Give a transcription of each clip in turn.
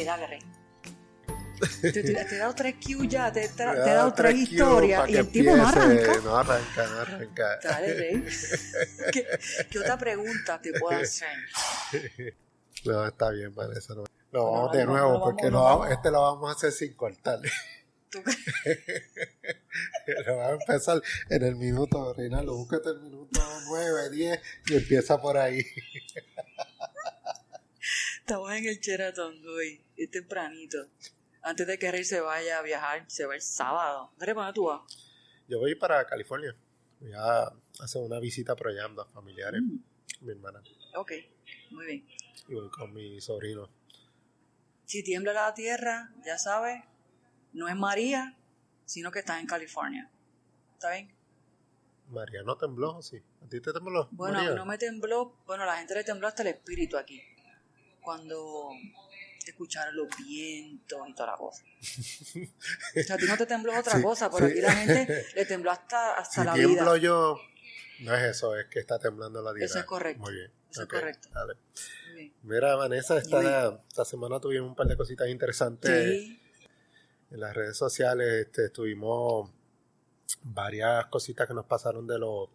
Dale, Rey. Te he dado 3 cues ya, te he dado 3 historias y el tipo no arranca. No arranca. Dale, Rey. ¿Qué otra pregunta te puedo hacer? No, está bien, Vanessa. No, vamos de nuevo, porque este lo vamos a hacer sin cortar. Lo vamos a empezar en el minuto, Reinaldo. Búscate el minuto 9, 10 y empieza por ahí. Estamos en el Sheraton hoy, es tempranito. Antes de que Rey se vaya a viajar, se va el sábado. Rey, ¿para dónde tú vas? Yo voy para California. Voy a hacer una visita por allá a familiares. Mi hermana. Ok, muy bien. Y voy con mi sobrino. Si tiembla la tierra, ya sabes, no es María, sino que estás en California. ¿Está bien? María no tembló, sí. ¿A ti te tembló? Bueno, María? no me tembló. Bueno, la gente le tembló hasta el espíritu aquí. Cuando escucharon los vientos y toda la cosa. O sea, a ti no te tembló otra cosa, pero aquí la gente le tembló hasta si la vida. Si tiemblo yo, no es eso, es que está temblando la tierra. Eso es correcto. Muy bien. Eso es correcto. Dale. Muy bien. Mira, Vanessa, esta semana tuvimos un par de cositas interesantes. Sí. En las redes sociales tuvimos varias cositas que nos pasaron de los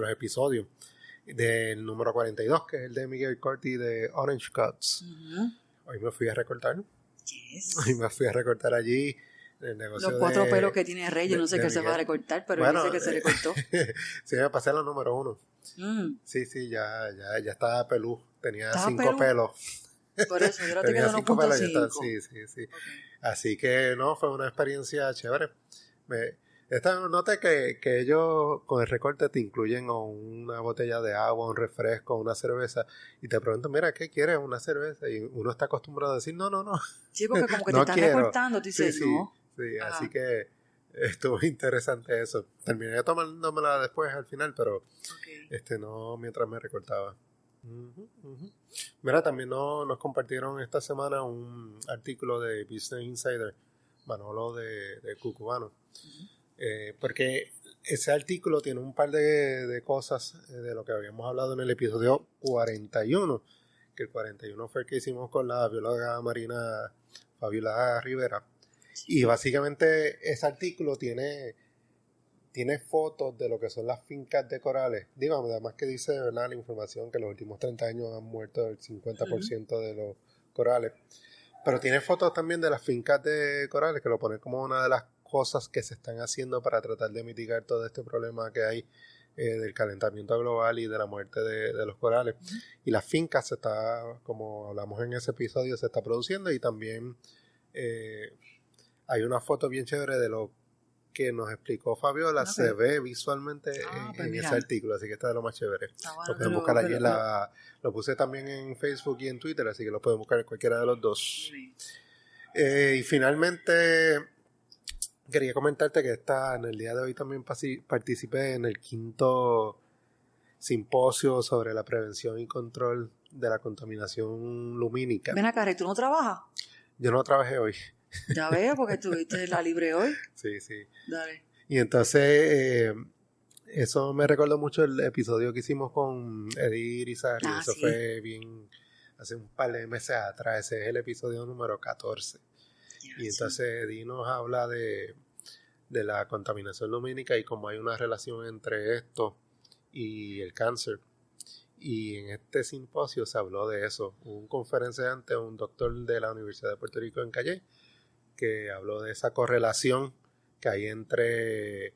episodios. Del número 42, que es el de Miguel Corti de Orange Cuts. Hoy me fui a recortar. Yes. Hoy me fui a recortar allí el negocio. Los 4 pelos que tiene Rey, yo no sé qué se va a recortar, pero él dice que se recortó. Sí, me pasé la número 1. Sí, ya estaba pelú. Tenía 5 pelos. Por eso, yo lo tenía 1.5. Sí. Okay. Así que no, fue una experiencia chévere. Noté que ellos con el recorte te incluyen una botella de agua, un refresco, una cerveza, y te preguntan, mira, ¿qué quieres? Una cerveza, y uno está acostumbrado a decir, no. Sí, porque como que no te están recortando, tú dices, no. Sí, así que estuvo interesante eso. Terminé tomándomela después al final, pero no mientras me recortaba. Mira, también nos compartieron esta semana un artículo de Business Insider, Manolo de Cucubano. Porque ese artículo tiene un par de cosas de lo que habíamos hablado en el episodio 41, que el 41 fue el que hicimos con la bióloga marina Fabiola Rivera. Y básicamente ese artículo tiene fotos de lo que son las fincas de corales. Digamos, además que dice, ¿verdad?, la información que en los últimos 30 años han muerto el 50% de los corales. Pero tiene fotos también de las fincas de corales, que lo pone como una de las cosas que se están haciendo para tratar de mitigar todo este problema que hay del calentamiento global y de la muerte de los corales. Y las fincas se está, como hablamos en ese episodio, se está produciendo, y también hay una foto bien chévere de lo que nos explicó Fabiola. Se ve visualmente en ese artículo, así que está de lo más chévere. Lo pueden buscar allí lo puse también en Facebook y en Twitter, así que lo pueden buscar en cualquiera de los dos. Y finalmente quería comentarte que en el día de hoy también participé en el 5º simposio sobre la prevención y control de la contaminación lumínica. Ven acá, ¿tú no trabajas? Yo no trabajé hoy. Ya veo, porque estuviste la libre hoy. Sí. Dale. Y entonces eso me recordó mucho el episodio que hicimos con Eddie Irizarry. Eso fue bien hace un par de meses atrás. Ese es el episodio número 14. Y entonces Eddie nos habla de la contaminación lumínica y cómo hay una relación entre esto y el cáncer. Y en este simposio se habló de eso. Un conferenciante, un doctor de la Universidad de Puerto Rico en Calle, que habló de esa correlación que hay entre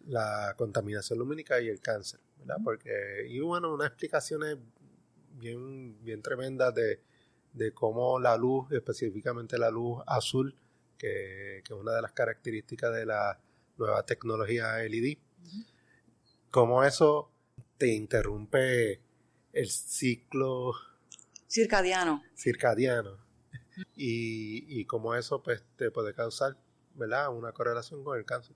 la contaminación lumínica y el cáncer, ¿verdad? Y bueno, unas explicaciones bien tremendas de cómo la luz, específicamente la luz azul, que es una de las características de la nueva tecnología LED, cómo eso te interrumpe el ciclo circadiano. Y cómo eso pues te puede causar, ¿verdad?, una correlación con el cáncer.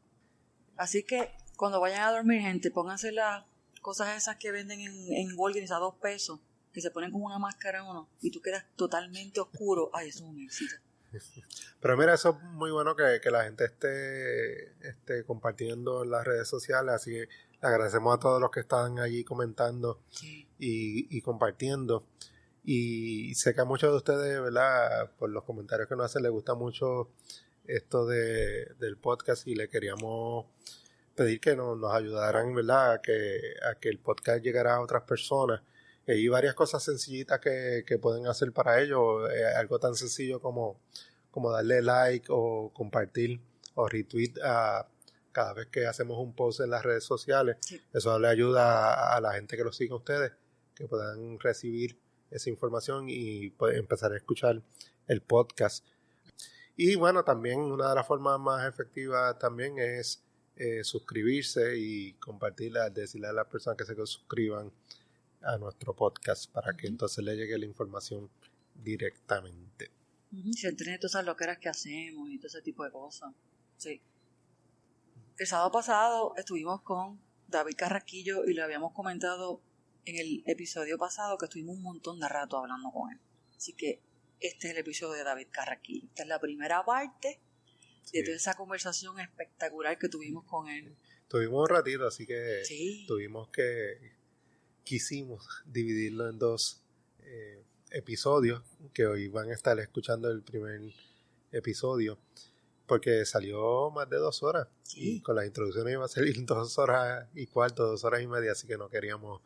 Así que cuando vayan a dormir, gente, pónganse las cosas esas que venden en Walgreens a $2, que se ponen como una máscara uno, y tú quedas totalmente oscuro. Ay, eso es un éxito. Pero mira, eso es muy bueno que la gente esté compartiendo en las redes sociales, así que le agradecemos a todos los que están allí comentando y compartiendo. Y sé que a muchos de ustedes, ¿verdad? Por los comentarios que nos hacen, les gusta mucho esto del podcast y le queríamos pedir que nos ayudaran, ¿verdad? A que el podcast llegara a otras personas. Hay varias cosas sencillitas que pueden hacer para ello. Algo tan sencillo como darle like o compartir o retweet cada vez que hacemos un post en las redes sociales. Sí. Eso le ayuda a la gente que lo sigue a ustedes, que puedan recibir esa información y pues, empezar a escuchar el podcast. Y bueno, también una de las formas más efectivas también es suscribirse y compartirla, decirle a las personas que se suscriban a nuestro podcast para que entonces le llegue la información directamente. Se entrene todas esas loqueras que hacemos y todo ese tipo de cosas. Sí. El sábado pasado estuvimos con David Carrasquillo y le habíamos comentado en el episodio pasado que estuvimos un montón de rato hablando con él. Así que este es el episodio de David Carrasquillo. Esta es la primera parte de toda esa conversación espectacular que tuvimos con él. Tuvimos un ratito, así que sí. quisimos dividirlo en dos episodios, que hoy van a estar escuchando el primer episodio, porque salió más de 2 horas, sí. Y con las introducciones iba a salir 2 horas y cuarto, 2 horas y media, así que no queríamos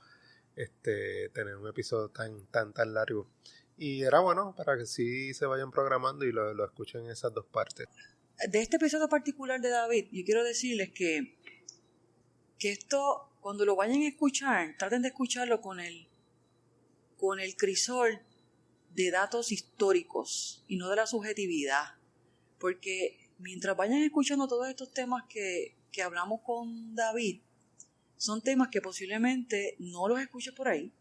tener un episodio tan largo. Y era bueno para que sí se vayan programando y lo escuchen en esas dos partes. De este episodio particular de David, yo quiero decirles que esto, cuando lo vayan a escuchar, traten de escucharlo con el crisol de datos históricos y no de la subjetividad. Porque mientras vayan escuchando todos estos temas que hablamos con David, son temas que posiblemente no los escuches por ahí.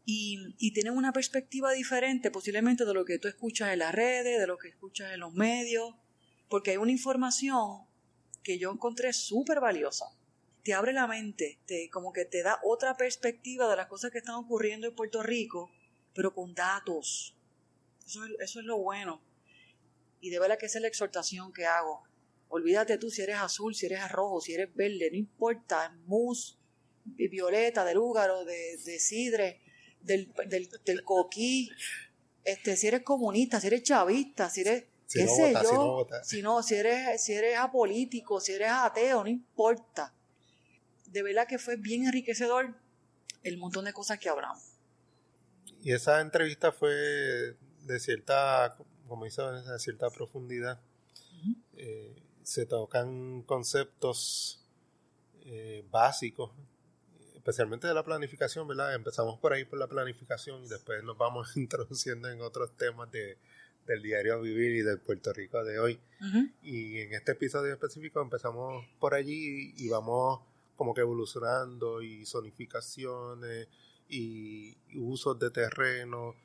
Y tienen una perspectiva diferente posiblemente de lo que tú escuchas en las redes, de lo que escuchas en los medios, porque hay una información que yo encontré súper valiosa. Te abre la mente, como que te da otra perspectiva de las cosas que están ocurriendo en Puerto Rico, pero con datos. Eso es lo bueno. Y de verdad que esa es la exhortación que hago. Olvídate tú si eres azul, si eres rojo, si eres verde, no importa, mus, violeta, del úgaro, de sidre, del coquí, si eres comunista, si eres chavista, si eres, si qué no sé vota, yo, si no vota. si eres apolítico, si eres ateo, no importa. De verdad que fue bien enriquecedor el montón de cosas que hablamos. Y esa entrevista fue de cierta, como dice, de cierta profundidad. Se tocan conceptos básicos, especialmente de la planificación, ¿verdad? Empezamos por ahí por la planificación y después nos vamos introduciendo en otros temas del diario vivir y del Puerto Rico de hoy. Y en este episodio específico empezamos por allí y vamos como que evolucionando y zonificaciones y usos de terreno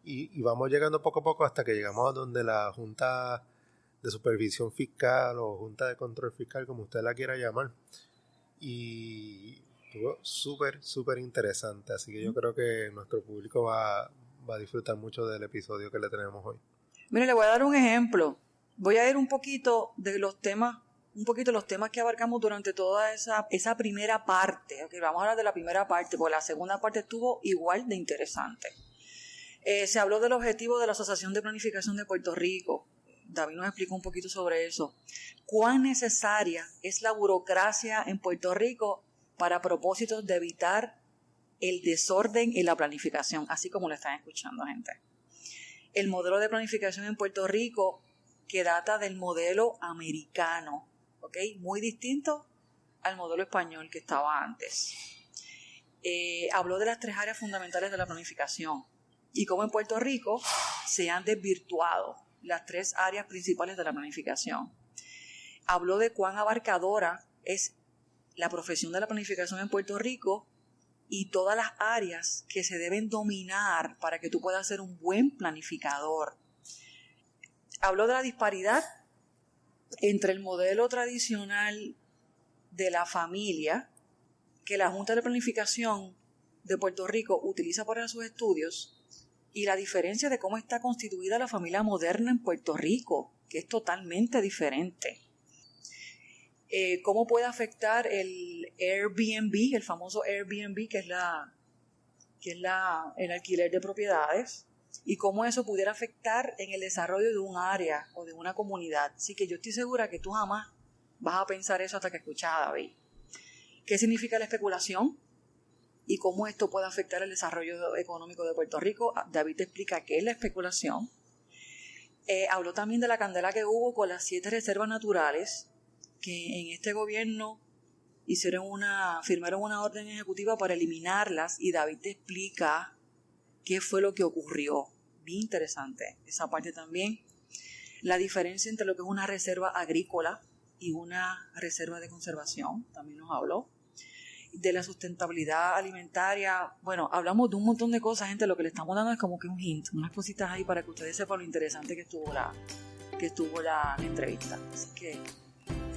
y vamos llegando poco a poco hasta que llegamos a donde la Junta de Supervisión Fiscal o Junta de Control Fiscal, como usted la quiera llamar, y estuvo súper interesante, así que yo creo que nuestro público va a disfrutar mucho del episodio que le tenemos hoy. Mire, le voy a dar un ejemplo. Voy a ir un poquito de los temas que abarcamos durante toda esa primera parte. Okay, vamos a hablar de la primera parte, porque la segunda parte estuvo igual de interesante. Se habló del objetivo de la Asociación de Planificación de Puerto Rico. David nos explicó un poquito sobre eso. ¿Cuán necesaria es la burocracia en Puerto Rico para propósitos de evitar el desorden en la planificación? Así como lo están escuchando, gente. El modelo de planificación en Puerto Rico, que data del modelo americano, ¿ok? Muy distinto al modelo español que estaba antes. Habló de las 3 áreas fundamentales de la planificación y cómo en Puerto Rico se han desvirtuado las 3 áreas principales de la planificación. Habló de cuán abarcadora es la profesión de la planificación en Puerto Rico y todas las áreas que se deben dominar para que tú puedas ser un buen planificador. Habló de la disparidad entre el modelo tradicional de la familia que la Junta de Planificación de Puerto Rico utiliza para sus estudios y la diferencia de cómo está constituida la familia moderna en Puerto Rico, que es totalmente diferente. Cómo puede afectar el Airbnb, el famoso Airbnb, que es que es el alquiler de propiedades, y cómo eso pudiera afectar en el desarrollo de un área o de una comunidad. Así que yo estoy segura que tú jamás vas a pensar eso hasta que escuchas a David. ¿Qué significa la especulación? Y cómo esto puede afectar el desarrollo económico de Puerto Rico. David te explica qué es la especulación. Habló también de la candela que hubo con las 7 reservas naturales, que en este gobierno firmaron una orden ejecutiva para eliminarlas, y David te explica qué fue lo que ocurrió. Bien interesante esa parte también. La diferencia entre lo que es una reserva agrícola y una reserva de conservación, también nos habló. De la sustentabilidad alimentaria. Bueno, hablamos de un montón de cosas, gente. Lo que le estamos dando es como que un hint, unas cositas ahí para que ustedes sepan lo interesante que estuvo la entrevista. Así que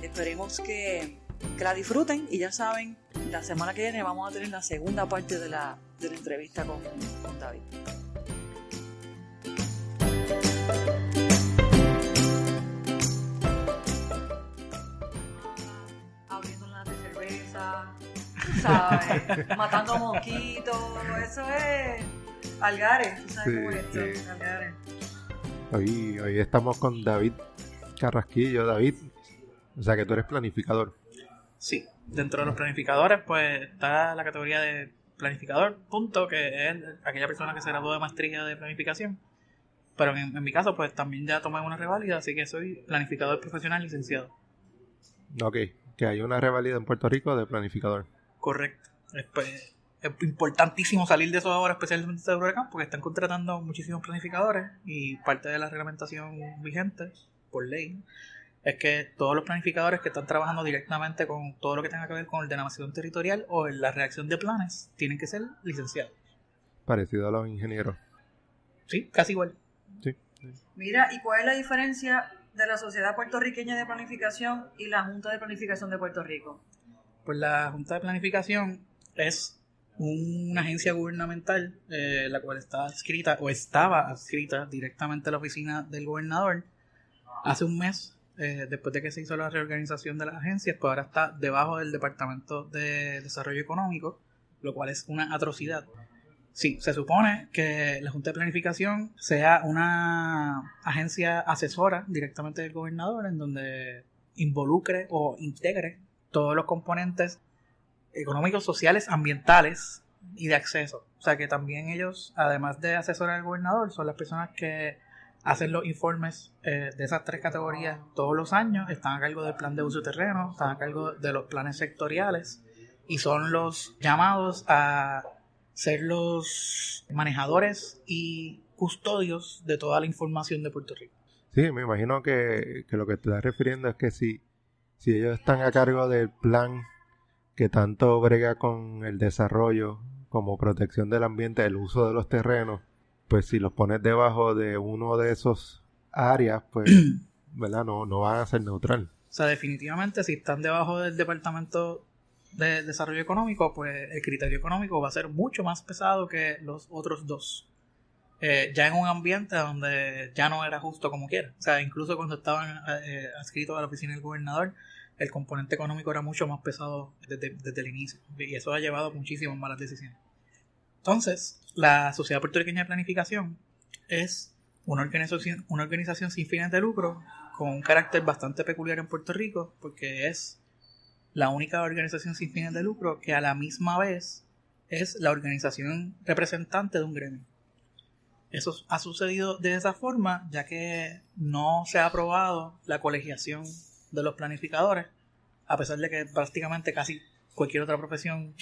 esperemos que la disfruten, y ya saben, la semana que viene vamos a tener la segunda parte de la entrevista con David. Abriendo latas de cerveza, ¿sabes? Matando mosquitos, eso es Algares, ¿tú sabes cómo es esto? Sí. Algares. Hoy estamos con David Carrasquillo. David, o sea que tú eres planificador. Sí, dentro de los planificadores pues está la categoría de planificador, punto, que es aquella persona que se graduó de maestría de planificación. Pero en mi caso pues también ya tomé una reválida, así que soy planificador profesional licenciado. Ok, que hay una reválida en Puerto Rico de planificador. Correcto. Es importantísimo salir de eso ahora, especialmente de huracán, porque están contratando muchísimos planificadores, y parte de la reglamentación vigente por ley es que todos los planificadores que están trabajando directamente con todo lo que tenga que ver con ordenación territorial o en la redacción de planes tienen que ser licenciados. Parecido a los ingenieros. Sí, casi igual. Sí. Mira, ¿y cuál es la diferencia de la Sociedad Puertorriqueña de Planificación y la Junta de Planificación de Puerto Rico? Pues la Junta de Planificación es una agencia gubernamental, la cual está adscrita o estaba adscrita directamente a la oficina del gobernador. Hace un mes, después de que se hizo la reorganización de las agencias, pues ahora está debajo del Departamento de Desarrollo Económico, lo cual es una atrocidad. Sí, se supone que la Junta de Planificación sea una agencia asesora directamente del gobernador, en donde involucre o integre todos los componentes económicos, sociales, ambientales y de acceso. O sea que también ellos, además de asesorar al gobernador, son las personas que hacen los informes de esas 3 categorías todos los años, están a cargo del plan de uso de terreno, están a cargo de los planes sectoriales, y son los llamados a ser los manejadores y custodios de toda la información de Puerto Rico. Sí, me imagino que lo que te estás refiriendo es que si ellos están a cargo del plan que tanto brega con el desarrollo como protección del ambiente, el uso de los terrenos, pues si los pones debajo de uno de esos áreas, pues ¿verdad? No van a ser neutral. O sea, definitivamente si están debajo del Departamento de Desarrollo Económico, pues el criterio económico va a ser mucho más pesado que los otros 2. Ya en un ambiente donde ya no era justo como quiera. O sea, incluso cuando estaban adscritos a la oficina del gobernador, el componente económico era mucho más pesado desde el inicio. Y eso ha llevado muchísimas malas decisiones. Entonces, la Sociedad Puertorriqueña de Planificación es una organización sin fines de lucro con un carácter bastante peculiar en Puerto Rico, porque es la única organización sin fines de lucro que a la misma vez es la organización representante de un gremio. Eso ha sucedido de esa forma, ya que no se ha aprobado la colegiación de los planificadores, a pesar de que prácticamente casi cualquier otra profesión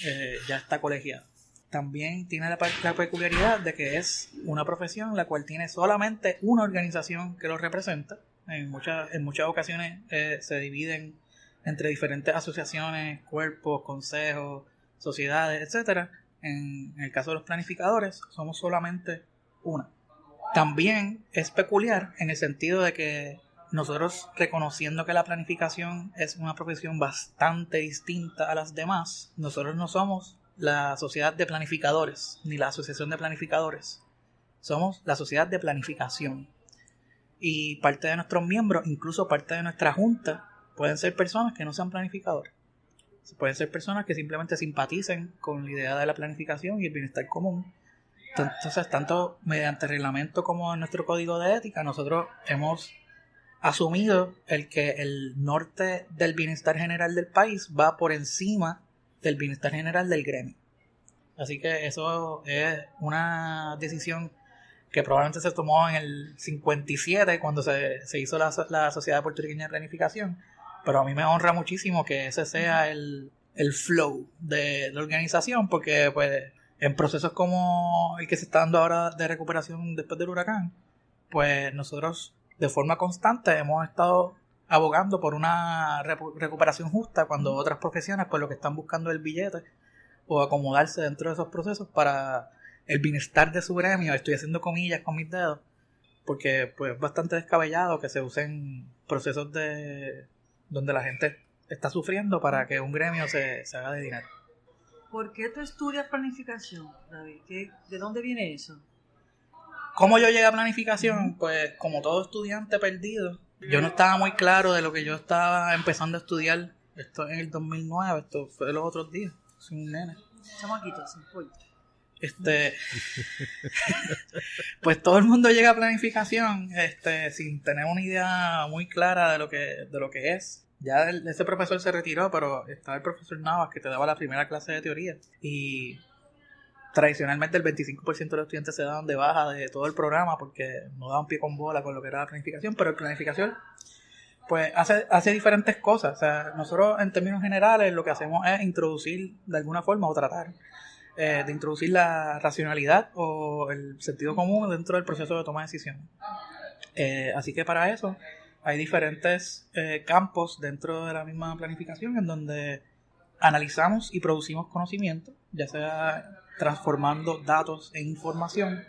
ya está colegiada. También tiene la peculiaridad de que es una profesión la cual tiene solamente una organización que lo representa. En muchas ocasiones se dividen entre diferentes asociaciones, cuerpos, consejos, sociedades, etcétera. En el caso de los planificadores, somos solamente una. También es peculiar en el sentido de que nosotros, reconociendo que la planificación es una profesión bastante distinta a las demás, nosotros no somos la sociedad de planificadores ni la asociación de planificadores. Somos la sociedad de planificación. Y parte de nuestros miembros, incluso parte de nuestra junta, pueden ser personas que no sean planificadores. Pueden ser personas que simplemente simpaticen con la idea de la planificación y el bienestar común. Entonces, tanto mediante reglamento como en nuestro código de ética, nosotros hemos asumido el que el norte del bienestar general del país va por encima del bienestar general del gremio. Así que eso es una decisión que probablemente se tomó en el 57 cuando se hizo la Sociedad Puertorriqueña de Planificación, pero a mí me honra muchísimo que ese sea el flow de la organización, porque pues en procesos como el que se está dando ahora de recuperación después del huracán, pues nosotros de forma constante hemos estado abogando por una recuperación justa, cuando otras profesiones pues lo que están buscando es el billete o acomodarse dentro de esos procesos para el bienestar de su gremio. Estoy haciendo comillas con mis dedos porque pues es bastante descabellado que se usen procesos donde la gente está sufriendo para que un gremio se haga de dinero. ¿Por qué tú estudias planificación, David? ¿De dónde viene eso? ¿Cómo yo llegué a planificación? Pues como todo estudiante perdido. Yo no estaba muy claro de lo que yo estaba empezando a estudiar. Esto en el 2009, esto fue los otros días. Soy un nene. Chamaquito, sin pollo. Pues todo el mundo llega a planificación sin tener una idea muy clara de lo que es. Ya ese profesor se retiró, pero estaba el profesor Navas, que te daba la primera clase de teoría, y tradicionalmente el 25% de los estudiantes se daban de baja de todo el programa porque no daban pie con bola con lo que era la planificación. Pero la planificación pues hace diferentes cosas. O sea, nosotros en términos generales lo que hacemos es introducir de alguna forma, o tratar de introducir la racionalidad o el sentido común dentro del proceso de toma de decisiones. Así que para eso hay diferentes campos dentro de la misma planificación en donde analizamos y producimos conocimiento, ya sea transformando datos en información,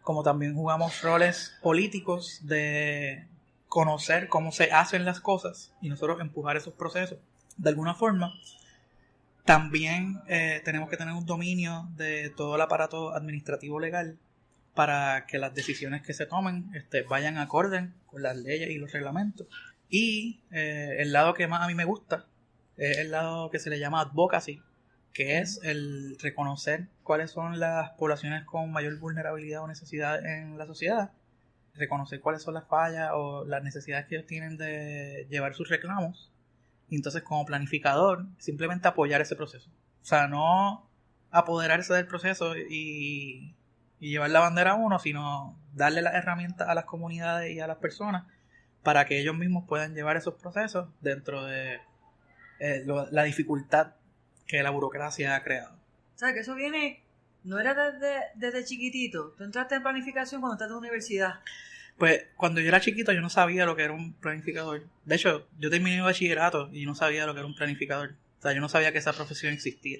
como también jugamos roles políticos de conocer cómo se hacen las cosas y nosotros empujar esos procesos de alguna forma. También tenemos que tener un dominio de todo el aparato administrativo legal para que las decisiones que se tomen vayan acorde con las leyes y los reglamentos. Y el lado que más a mí me gusta es el lado que se le llama advocacy, que es el reconocer cuáles son las poblaciones con mayor vulnerabilidad o necesidad en la sociedad, reconocer cuáles son las fallas o las necesidades que ellos tienen de llevar sus reclamos, y entonces como planificador simplemente apoyar ese proceso. O sea, no apoderarse del proceso y llevar la bandera a uno, sino darle las herramientas a las comunidades y a las personas para que ellos mismos puedan llevar esos procesos dentro de la dificultad que la burocracia ha creado. O sea, que eso viene, no era desde chiquitito. Tú entraste en planificación cuando estás en la universidad. Pues cuando yo era chiquito yo no sabía lo que era un planificador. De hecho, yo terminé el bachillerato y no sabía lo que era un planificador. O sea, yo no sabía que esa profesión existía.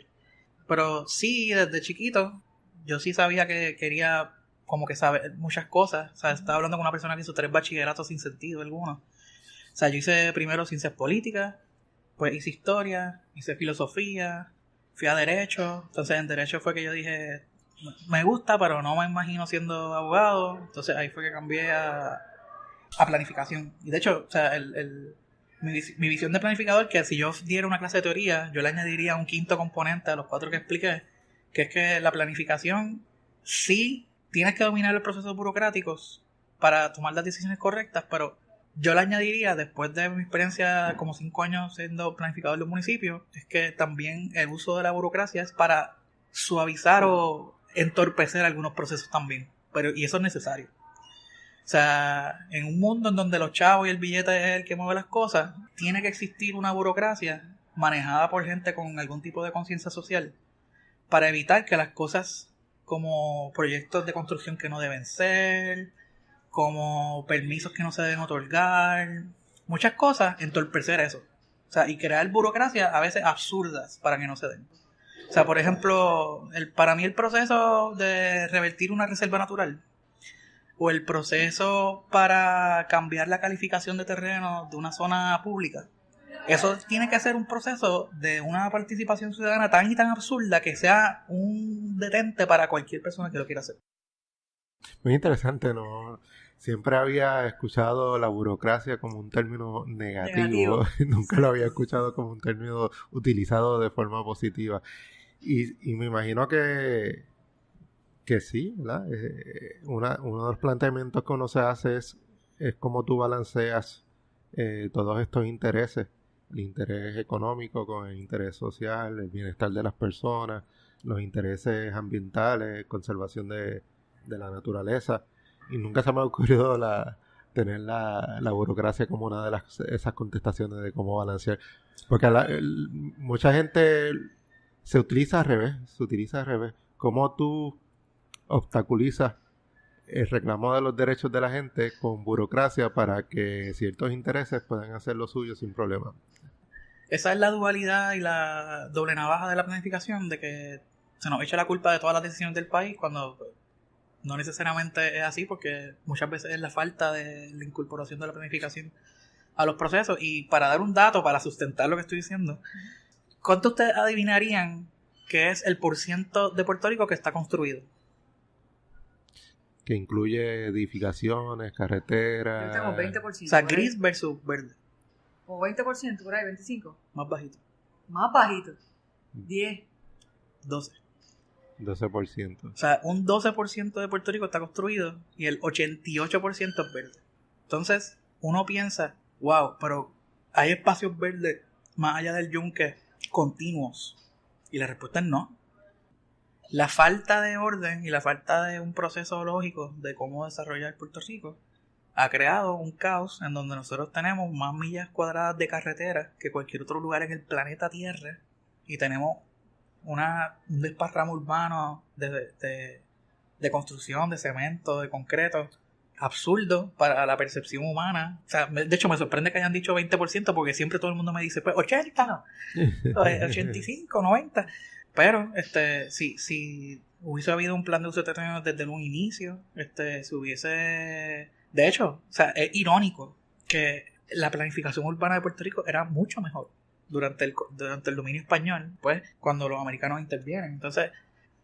Pero sí, desde chiquito, yo sí sabía que quería como que saber muchas cosas. O sea, estaba hablando con una persona que hizo 3 bachilleratos sin sentido alguno. O sea, yo hice primero ciencias políticas, pues hice historia, hice filosofía, fui a derecho. Entonces en derecho fue que yo dije, me gusta, pero no me imagino siendo abogado. Entonces ahí fue que cambié a planificación. Y de hecho, o sea, mi visión de planificador, que si yo diera una clase de teoría, yo le añadiría un quinto componente a los 4 que expliqué, que es que la planificación sí tienes que dominar los procesos burocráticos para tomar las decisiones correctas, pero yo le añadiría, después de mi experiencia como 5 años siendo planificador de un municipio, es que también el uso de la burocracia es para suavizar o entorpecer algunos procesos también, y eso es necesario. O sea, en un mundo en donde los chavos y el billete es el que mueve las cosas, tiene que existir una burocracia manejada por gente con algún tipo de conciencia social para evitar que las cosas como proyectos de construcción que no deben ser, como permisos que no se deben otorgar, muchas cosas, entorpecer eso. O sea, y crear burocracias a veces absurdas para que no se den. O sea, por ejemplo, para mí el proceso de revertir una reserva natural o el proceso para cambiar la calificación de terreno de una zona pública, eso tiene que ser un proceso de una participación ciudadana tan y tan absurda que sea un detente para cualquier persona que lo quiera hacer. Muy interesante, ¿no? siempre había escuchado la burocracia como un término negativo. Nunca lo había escuchado como un término utilizado de forma positiva. Y me imagino que sí, ¿verdad? Uno de los planteamientos que uno se hace es cómo tú balanceas todos estos intereses, el interés económico con el interés social, el bienestar de las personas, los intereses ambientales, conservación de la naturaleza. Y nunca se me ha ocurrido tener la burocracia como una de esas contestaciones de cómo balancear. Porque mucha gente se utiliza al revés. ¿Cómo tú obstaculizas el reclamo de los derechos de la gente con burocracia para que ciertos intereses puedan hacer lo suyo sin problema? Esa es la dualidad y la doble navaja de la planificación, de que se nos echa la culpa de todas las decisiones del país cuando no necesariamente es así, porque muchas veces es la falta de la incorporación de la planificación a los procesos. Y para dar un dato, para sustentar lo que estoy diciendo, ¿cuánto ustedes adivinarían que es el % de Puerto Rico que está construido? Que incluye edificaciones, carreteras. Yo tengo 20%. O sea, gris versus verde. O 20%, por ahí, 25%. Más bajito. Más bajito. 10. 12. 12%. O sea, un 12% de Puerto Rico está construido y el 88% es verde. Entonces, uno piensa, wow, pero hay espacios verdes más allá del yunque continuos. Y la respuesta es no. La falta de orden y la falta de un proceso lógico de cómo desarrollar Puerto Rico ha creado un caos en donde nosotros tenemos más millas cuadradas de carretera que cualquier otro lugar en el planeta Tierra y tenemos un desparramo urbano de construcción, de cemento, de concreto absurdo para la percepción humana. O sea, de hecho me sorprende que hayan dicho 20% porque siempre todo el mundo me dice, pues 80, 85, 90. Pero si hubiese habido un plan de uso de terreno desde un inicio, se hubiese... De hecho, o sea, es irónico que la planificación urbana de Puerto Rico era mucho mejor durante el dominio español, pues, cuando los americanos intervienen. Entonces,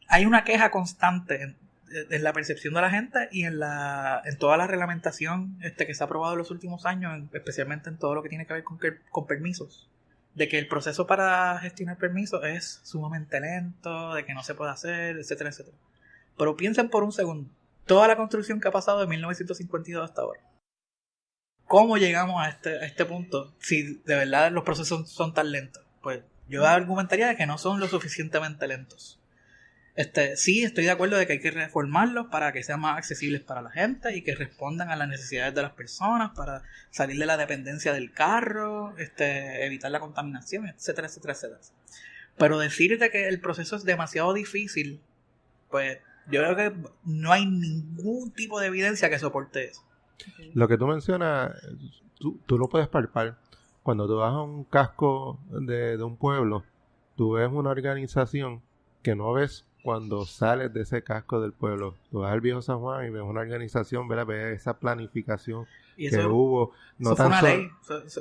hay una queja constante en la percepción de la gente y en toda la reglamentación que se ha aprobado en los últimos años, especialmente en todo lo que tiene que ver con permisos, de que el proceso para gestionar permisos es sumamente lento, de que no se puede hacer, etcétera, etcétera. Pero piensen por un segundo, toda la construcción que ha pasado de 1952 hasta ahora. ¿Cómo llegamos a este punto si de verdad los procesos son tan lentos? Pues yo argumentaría de que no son lo suficientemente lentos. Sí, estoy de acuerdo de que hay que reformarlos para que sean más accesibles para la gente y que respondan a las necesidades de las personas para salir de la dependencia del carro, evitar la contaminación, etcétera, etcétera, etcétera. Pero decirte que el proceso es demasiado difícil, pues yo creo que no hay ningún tipo de evidencia que soporte eso. Lo que tú mencionas, tú lo puedes palpar. Cuando tú vas a un casco de un pueblo, tú ves una organización que no ves cuando sales de ese casco del pueblo. Tú vas al Viejo San Juan y ves una organización, ¿verdad? Ves esa planificación que hubo. Eso fue una ley.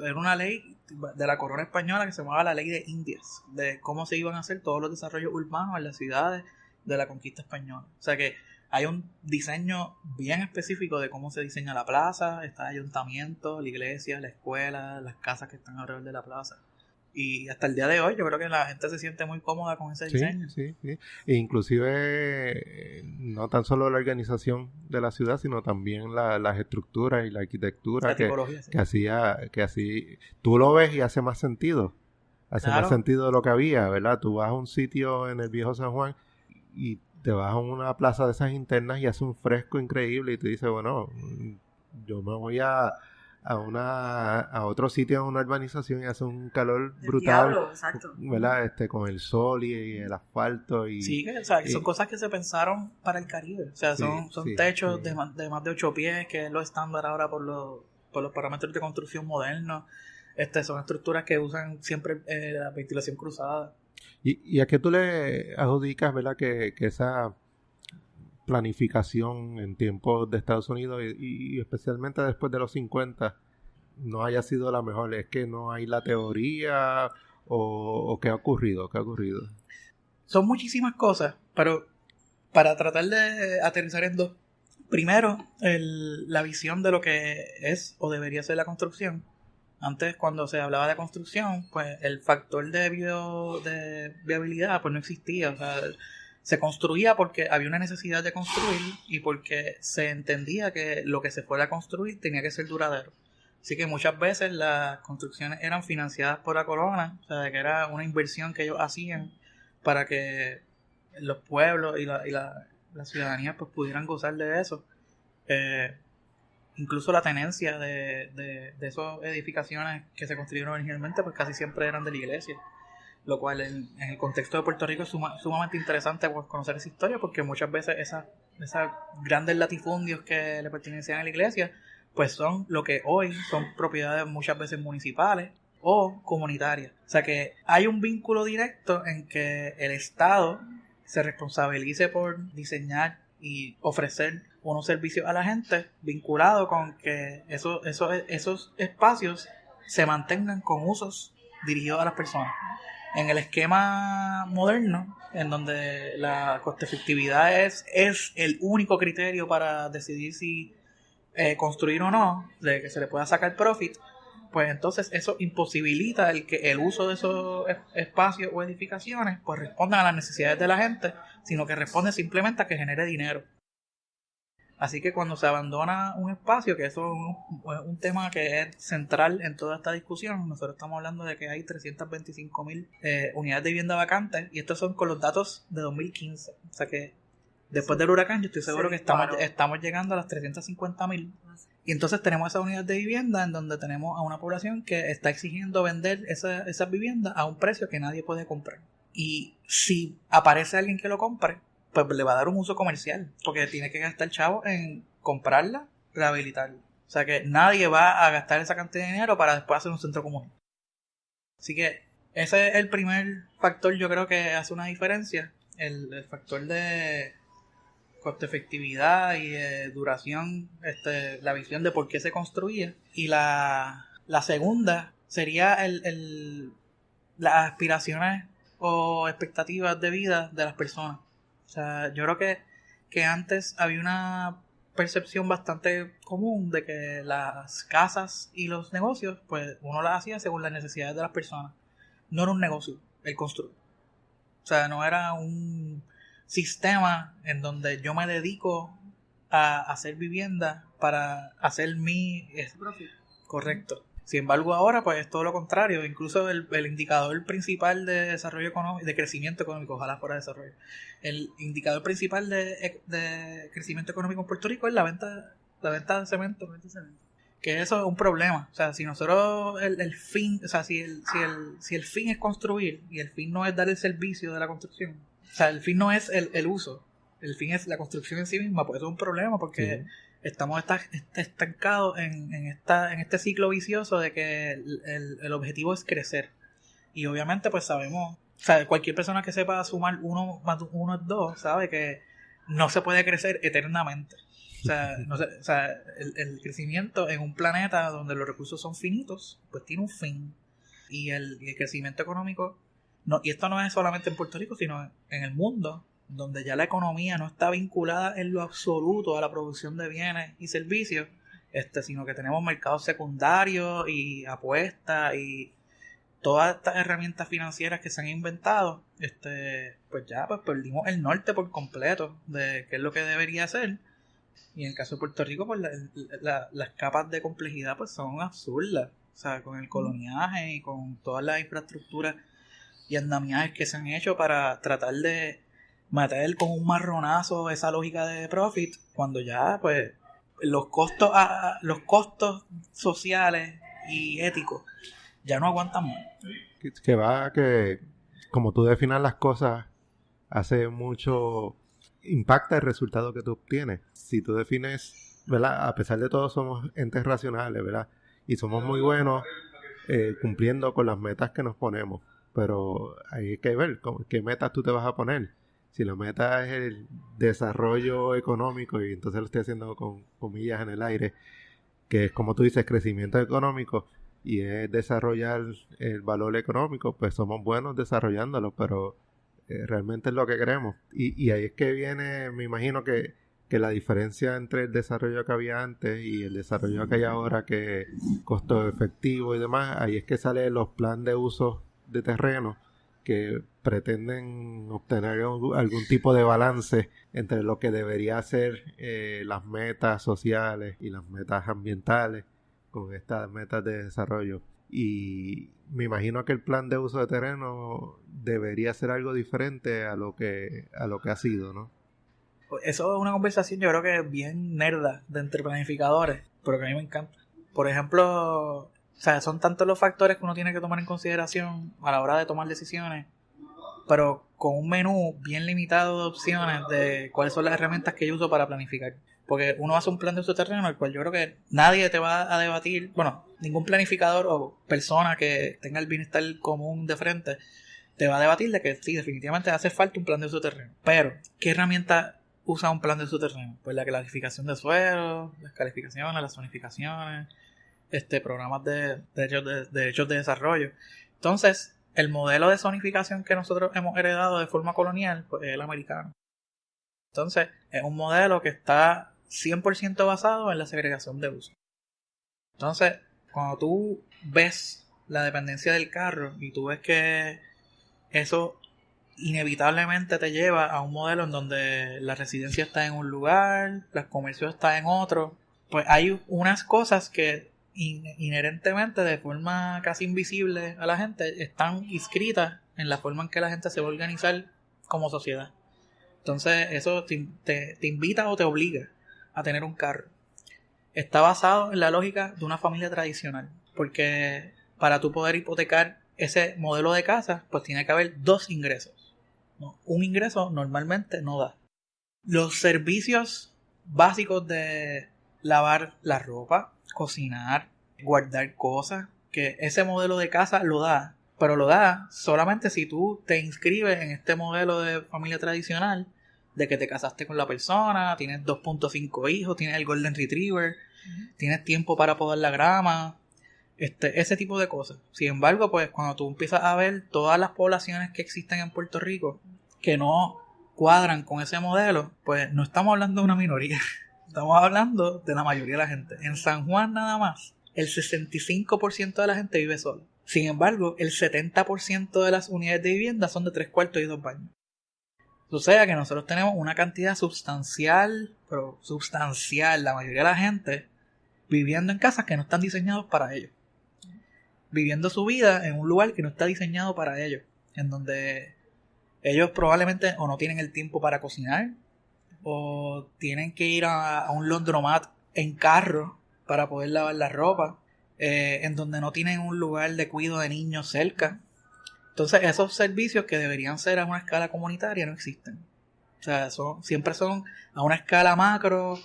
Era una ley de la corona española que se llamaba la Ley de Indias, de cómo se iban a hacer todos los desarrollos urbanos en las ciudades de la conquista española. O sea que hay un diseño bien específico de cómo se diseña la plaza, está el ayuntamiento, la iglesia, la escuela, las casas que están alrededor de la plaza. Y hasta el día de hoy yo creo que la gente se siente muy cómoda con ese diseño. Sí. E inclusive no tan solo la organización de la ciudad, sino también las estructuras y la arquitectura que así tú lo ves y hace más sentido. Hace más sentido de lo que había, ¿verdad? Tú vas a un sitio en el Viejo San Juan y te vas a una plaza de esas internas y hace un fresco increíble y te dice, bueno, yo me voy a otro sitio, a una urbanización y hace un calor brutal, diablo, exacto, ¿verdad? Con el sol y el asfalto sí, o sea, son cosas que se pensaron para el Caribe, o sea, son techos de más de 8 pies, que es lo estándar ahora por los parámetros de construcción modernos. Son estructuras que usan siempre la ventilación cruzada. ¿Y a qué tú le adjudicas, verdad, que esa planificación en tiempos de Estados Unidos y especialmente después de los 50 no haya sido la mejor? ¿Es que no hay la teoría o qué ha ocurrido? Son muchísimas cosas, pero para tratar de aterrizar en dos, Primero, la visión de lo que es o debería ser la construcción. Antes, cuando se hablaba de construcción, pues el factor de viabilidad pues no existía. O sea, se construía porque había una necesidad de construir y porque se entendía que lo que se fuera a construir tenía que ser duradero. Así que muchas veces las construcciones eran financiadas por la corona, o sea, de que era una inversión que ellos hacían para que los pueblos y la ciudadanía pues pudieran gozar de eso. Incluso la tenencia de esas edificaciones que se construyeron originalmente pues casi siempre eran de la iglesia, lo cual en el contexto de Puerto Rico es sumamente interesante pues, conocer esa historia, porque muchas veces esas grandes latifundios que le pertenecían a la iglesia pues son lo que hoy son propiedades muchas veces municipales o comunitarias. O sea que hay un vínculo directo en que el Estado se responsabilice por diseñar y ofrecer unos servicios a la gente, vinculado con que esos espacios se mantengan con usos dirigidos a las personas. En el esquema moderno, en donde la coste efectividad es el único criterio para decidir si construir o no, de que se le pueda sacar profit, pues entonces eso imposibilita que el uso de esos espacios o edificaciones pues respondan a las necesidades de la gente, sino que responde simplemente a que genere dinero. Así que cuando se abandona un espacio, que eso es un tema que es central en toda esta discusión, nosotros estamos hablando de que hay 325,000 unidades de vivienda vacantes, y estos son con los datos de 2015. O sea que después del huracán yo estoy seguro que estamos llegando a las 350,000. Y entonces tenemos esas unidades de vivienda en donde tenemos a una población que está exigiendo vender esas viviendas a un precio que nadie puede comprar. Y si aparece alguien que lo compre, pues le va a dar un uso comercial, porque tiene que gastar chavo en comprarla, rehabilitarla. O sea que nadie va a gastar esa cantidad de dinero para después hacer un centro común. Así que ese es el primer factor, yo creo que hace una diferencia, el factor de coste efectividad y duración, la visión de por qué se construía. Y la segunda sería las aspiraciones o expectativas de vida de las personas. O sea, yo creo que antes había una percepción bastante común de que las casas y los negocios, pues uno las hacía según las necesidades de las personas. No era un negocio el construir. O sea, no era un sistema en donde yo me dedico a hacer vivienda para hacer mi profit. Correcto. Sin embargo, ahora pues es todo lo contrario. Incluso el indicador principal de desarrollo económico, de crecimiento económico, ojalá fuera desarrollo. El indicador principal de crecimiento económico en Puerto Rico es la venta de cemento. Que eso es un problema. O sea, si nosotros el fin, o sea, si el fin es construir y el fin no es dar el servicio de la construcción, o sea, el fin no es el uso, el fin es la construcción en sí misma, pues eso es un problema, porque estamos estancados en este ciclo vicioso de que el objetivo es crecer. Y obviamente pues sabemos, o sea, cualquier persona que sepa sumar 1 más 1 es 2, sabe que no se puede crecer eternamente. O sea, el crecimiento en un planeta donde los recursos son finitos, pues tiene un fin. Y el crecimiento económico, y esto no es solamente en Puerto Rico, sino en el mundo, donde ya la economía no está vinculada en lo absoluto a la producción de bienes y servicios, sino que tenemos mercados secundarios y apuestas y todas estas herramientas financieras que se han inventado, pues ya pues perdimos el norte por completo de qué es lo que debería ser. Y en el caso de Puerto Rico, pues las capas de complejidad pues son absurdas. O sea, con el coloniaje y con todas las infraestructuras y andamiajes que se han hecho para tratar de meter con un marronazo esa lógica de profit, cuando ya pues los costos sociales y éticos ya no aguantan más. Que como tú definas las cosas, hace mucho impacta el resultado que tú obtienes. Si tú defines, ¿verdad? A pesar de todo somos entes racionales, ¿verdad? Y somos muy buenos cumpliendo con las metas que nos ponemos, pero hay que ver qué metas tú te vas a poner. Si la meta es el desarrollo económico, y entonces lo estoy haciendo con comillas en el aire, que es como tú dices, crecimiento económico, y es desarrollar el valor económico, pues somos buenos desarrollándolo, pero realmente es lo que queremos. Y ahí es que viene, me imagino que que la diferencia entre el desarrollo que había antes y el desarrollo que hay ahora, que costo efectivo y demás, ahí es que salen los planes de uso de terreno que pretenden obtener algún tipo de balance entre lo que debería ser las metas sociales y las metas ambientales con estas metas de desarrollo. Y me imagino que el plan de uso de terreno debería ser algo diferente a lo que ha sido, ¿no? Eso es una conversación, yo creo que es bien nerda de entre planificadores, pero que a mí me encanta. Por ejemplo, o sea, son tantos los factores que uno tiene que tomar en consideración a la hora de tomar decisiones, pero con un menú bien limitado de opciones de cuáles son las herramientas que yo uso para planificar. Porque uno hace un plan de uso de terreno, el cual yo creo que nadie te va a debatir, bueno, ningún planificador o persona que tenga el bienestar común de frente te va a debatir de que sí, definitivamente hace falta un plan de uso de terreno. Pero, ¿qué herramienta usa un plan de uso de terreno? Pues la clasificación de suelos, las calificaciones, las zonificaciones, programas de derechos de desarrollo. Entonces, el modelo de zonificación que nosotros hemos heredado de forma colonial, pues, es el americano. Entonces, es un modelo que está 100% basado en la segregación de uso. Entonces, cuando tú ves la dependencia del carro y tú ves que eso inevitablemente te lleva a un modelo en donde la residencia está en un lugar, los comercios están en otro, pues hay unas cosas que inherentemente, de forma casi invisible a la gente, están inscritas en la forma en que la gente se va a organizar como sociedad. Entonces eso te invita o te obliga a tener un carro. Está basado en la lógica de una familia tradicional, porque para tú poder hipotecar ese modelo de casa, pues tiene que haber 2 ingresos. ¿No? Un ingreso normalmente no da. Los servicios básicos de lavar la ropa, cocinar, guardar cosas, que ese modelo de casa lo da, pero lo da solamente si tú te inscribes en este modelo de familia tradicional, de que te casaste con la persona, tienes 2.5 hijos, tienes el Golden Retriever, tienes tiempo para podar la grama, ese tipo de cosas. Sin embargo, pues cuando tú empiezas a ver todas las poblaciones que existen en Puerto Rico que no cuadran con ese modelo, pues no estamos hablando de una minoría, estamos hablando de la mayoría de la gente. En San Juan nada más, el 65% de la gente vive solo. Sin embargo, el 70% de las unidades de vivienda son de 3 cuartos y 2 baños. O sea que nosotros tenemos una cantidad sustancial, pero sustancial, la mayoría de la gente viviendo en casas que no están diseñados para ellos. Viviendo su vida en un lugar que no está diseñado para ellos. En donde ellos probablemente o no tienen el tiempo para cocinar, o tienen que ir a un laundromat en carro para poder lavar la ropa, en donde no tienen un lugar de cuidado de niños cerca. Entonces esos servicios que deberían ser a una escala comunitaria no existen. O sea, siempre son a una escala macro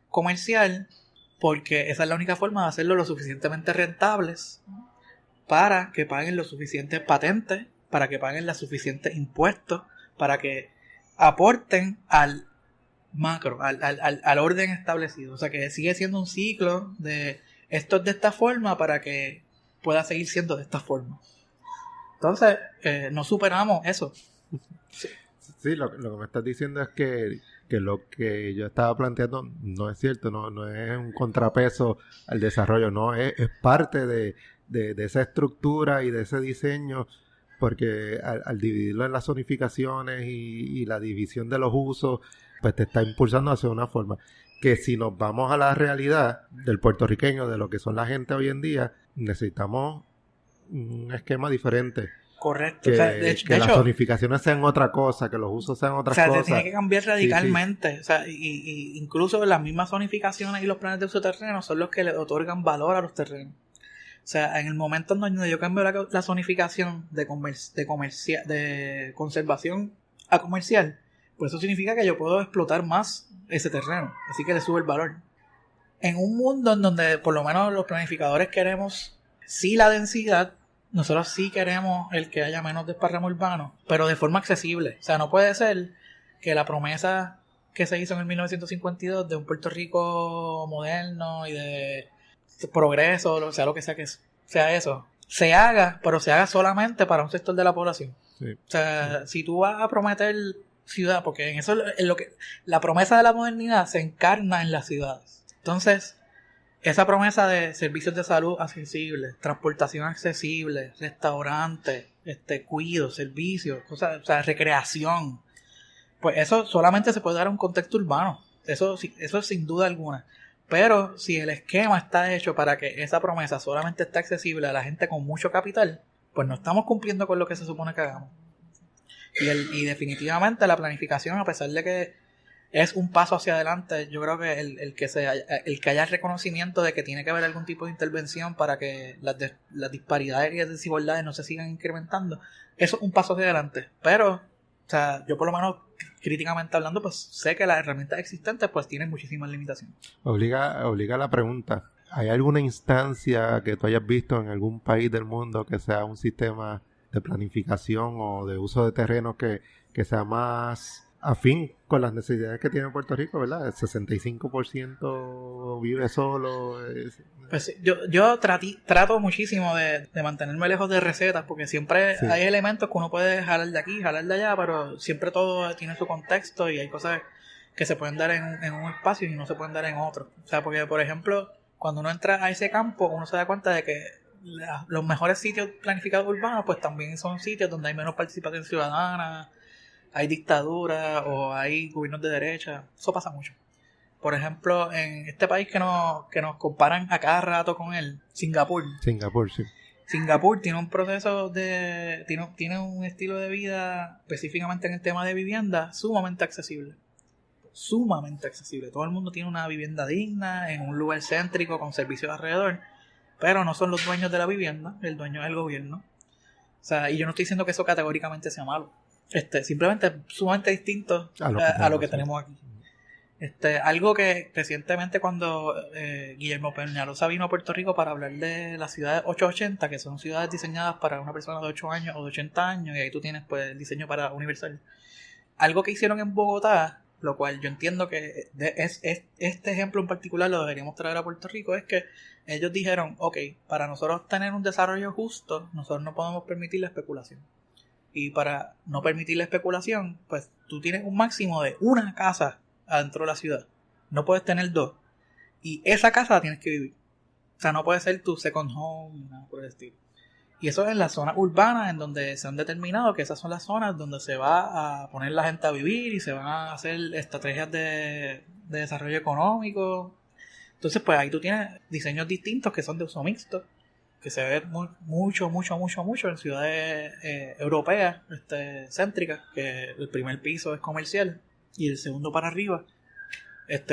comercial, porque esa es la única forma de hacerlo lo suficientemente rentables para que paguen los suficientes patentes, para que paguen los suficientes impuestos, para que aporten al macro, al orden establecido. O sea, que sigue siendo un ciclo de esto es de esta forma para que pueda seguir siendo de esta forma. Entonces, no superamos eso. Sí, lo que me estás diciendo es que lo que yo estaba planteando no es cierto, no es un contrapeso al desarrollo, no, es parte de esa estructura y de ese diseño, porque al dividirlo en las zonificaciones y la división de los usos, pues te está impulsando hacia una forma. Que si nos vamos a la realidad del puertorriqueño, de lo que son la gente hoy en día, necesitamos un esquema diferente. Correcto. Que, o sea, de que hecho, las zonificaciones sean otra cosa, que los usos sean otra cosa. O sea, se tiene que cambiar radicalmente. Sí. O sea, y incluso las mismas zonificaciones y los planes de uso de terreno son los que le otorgan valor a los terrenos. O sea, en el momento en donde yo cambio la zonificación de conservación a comercial, pues eso significa que yo puedo explotar más ese terreno. Así que le sube el valor. En un mundo en donde por lo menos los planificadores queremos sí la densidad, nosotros sí queremos el que haya menos desparramo urbano, pero de forma accesible. O sea, no puede ser que la promesa que se hizo en el 1952 de un Puerto Rico moderno y de progreso, o sea, lo que sea que sea eso, se haga, pero se haga solamente para un sector de la población. Sí. O sea, si tú vas a prometer ciudad, porque en eso es lo que la promesa de la modernidad se encarna en las ciudades. Entonces, esa promesa de servicios de salud accesibles, transportación accesible, restaurantes, cuido, servicios, cosas, o sea, recreación, pues eso solamente se puede dar en un contexto urbano. Eso sin duda alguna. Pero si el esquema está hecho para que esa promesa solamente esté accesible a la gente con mucho capital, pues no estamos cumpliendo con lo que se supone que hagamos. Y definitivamente la planificación, a pesar de que es un paso hacia adelante, yo creo que el que haya reconocimiento de que tiene que haber algún tipo de intervención para que las disparidades y las desigualdades no se sigan incrementando, eso es un paso hacia adelante. Pero, o sea, yo por lo menos críticamente hablando, pues sé que las herramientas existentes pues tienen muchísimas limitaciones. Obliga la pregunta. ¿Hay alguna instancia que tú hayas visto en algún país del mundo que sea un sistema de planificación o de uso de terrenos que sea más afín con las necesidades que tiene Puerto Rico, ¿verdad? El 65% vive solo. Pues yo trato muchísimo de mantenerme lejos de recetas, porque siempre hay elementos que uno puede jalar de aquí, jalar de allá, pero siempre todo tiene su contexto y hay cosas que se pueden dar en un espacio y no se pueden dar en otro. O sea, porque, por ejemplo, cuando uno entra a ese campo, uno se da cuenta de que los mejores sitios planificados urbanos, pues también son sitios donde hay menos participación ciudadana, hay dictadura o hay gobiernos de derecha. Eso pasa mucho. Por ejemplo, en este país que nos comparan a cada rato con él, Singapur. Singapur, sí. Singapur tiene un proceso tiene un estilo de vida, específicamente en el tema de vivienda, sumamente accesible. Sumamente accesible. Todo el mundo tiene una vivienda digna, en un lugar céntrico, con servicios alrededor, pero no son los dueños de la vivienda, el dueño es el gobierno. O sea, y yo no estoy diciendo que eso categóricamente sea malo. Simplemente es sumamente distinto a lo que tenemos aquí. Algo que recientemente cuando Guillermo Peñalosa vino a Puerto Rico para hablar de las ciudades 880, que son ciudades diseñadas para una persona de 8 años o de 80 años, y ahí tú tienes pues el diseño para universal. Algo que hicieron en Bogotá, lo cual yo entiendo que este ejemplo en particular lo deberíamos traer a Puerto Rico, es que ellos dijeron, ok, para nosotros tener un desarrollo justo, nosotros no podemos permitir la especulación. Y para no permitir la especulación, pues tú tienes un máximo de una casa adentro de la ciudad. No puedes tener 2. Y esa casa la tienes que vivir. O sea, no puede ser tu second home, nada por el estilo. Y eso es en las zonas urbanas, en donde se han determinado que esas son las zonas donde se va a poner la gente a vivir y se van a hacer estrategias de desarrollo económico. Entonces, pues ahí tú tienes diseños distintos que son de uso mixto, que se ve mucho en ciudades europeas céntricas, que el primer piso es comercial y el segundo para arriba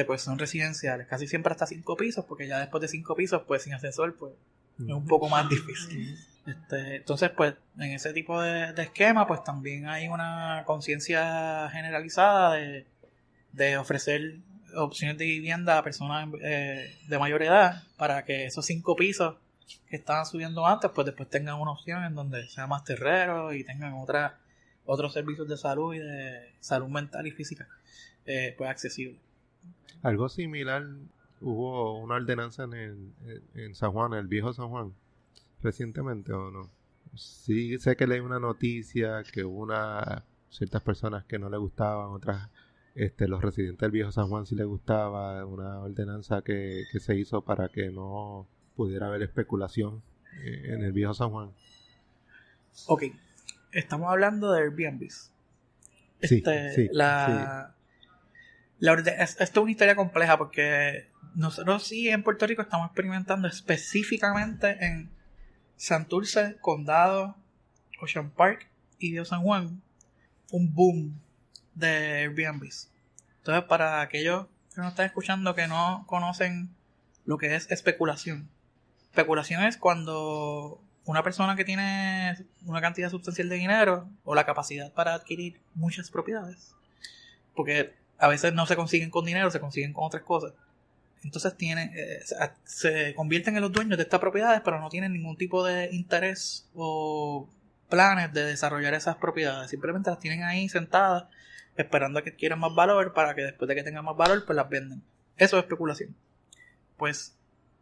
pues son residenciales, casi siempre hasta 5 pisos, porque ya después de 5 pisos pues sin ascensor pues es un poco más difícil. Entonces pues en ese tipo de esquema pues también hay una conciencia generalizada de ofrecer opciones de vivienda a personas de mayor edad, para que esos 5 pisos que estaban subiendo antes pues después tengan una opción en donde sea más terrero y tengan otros servicios de salud y de salud mental y física pues accesible. Algo similar, hubo una ordenanza en San Juan, el viejo San Juan, recientemente, ¿o no? Sí, sé que leí una noticia que hubo ciertas personas que no le gustaban, otras, los residentes del viejo San Juan sí les gustaba, una ordenanza que se hizo para que no pudiera haber especulación en el viejo San Juan. Ok, estamos hablando de Airbnbs. Sí, esto es una historia compleja, porque nosotros sí en Puerto Rico estamos experimentando específicamente en Santurce, Condado, Ocean Park y Viejo San Juan un boom de Airbnbs. Entonces, para aquellos que nos están escuchando que no conocen lo que es especulación. Especulación es cuando una persona que tiene una cantidad sustancial de dinero o la capacidad para adquirir muchas propiedades, porque a veces no se consiguen con dinero, se consiguen con otras cosas. Entonces se convierten en los dueños de estas propiedades, pero no tienen ningún tipo de interés o planes de desarrollar esas propiedades. Simplemente las tienen ahí sentadas, esperando a que adquieran más valor, para que después de que tengan más valor, pues las venden. Eso es especulación. Pues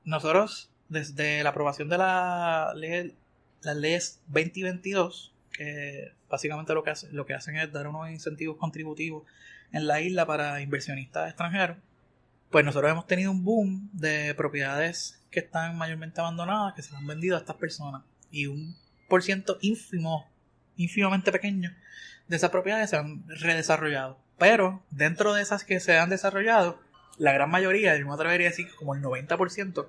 nosotros, desde la aprobación de las leyes 20 y 22, que básicamente lo que hacen es dar unos incentivos contributivos en la isla para inversionistas extranjeros. Pues nosotros hemos tenido un boom de propiedades que están mayormente abandonadas, que se han vendido a estas personas. Y un % ínfimamente pequeño de esas propiedades se han redesarrollado. Pero dentro de esas que se han desarrollado, la gran mayoría, yo me atrevería a decir que como el 90%,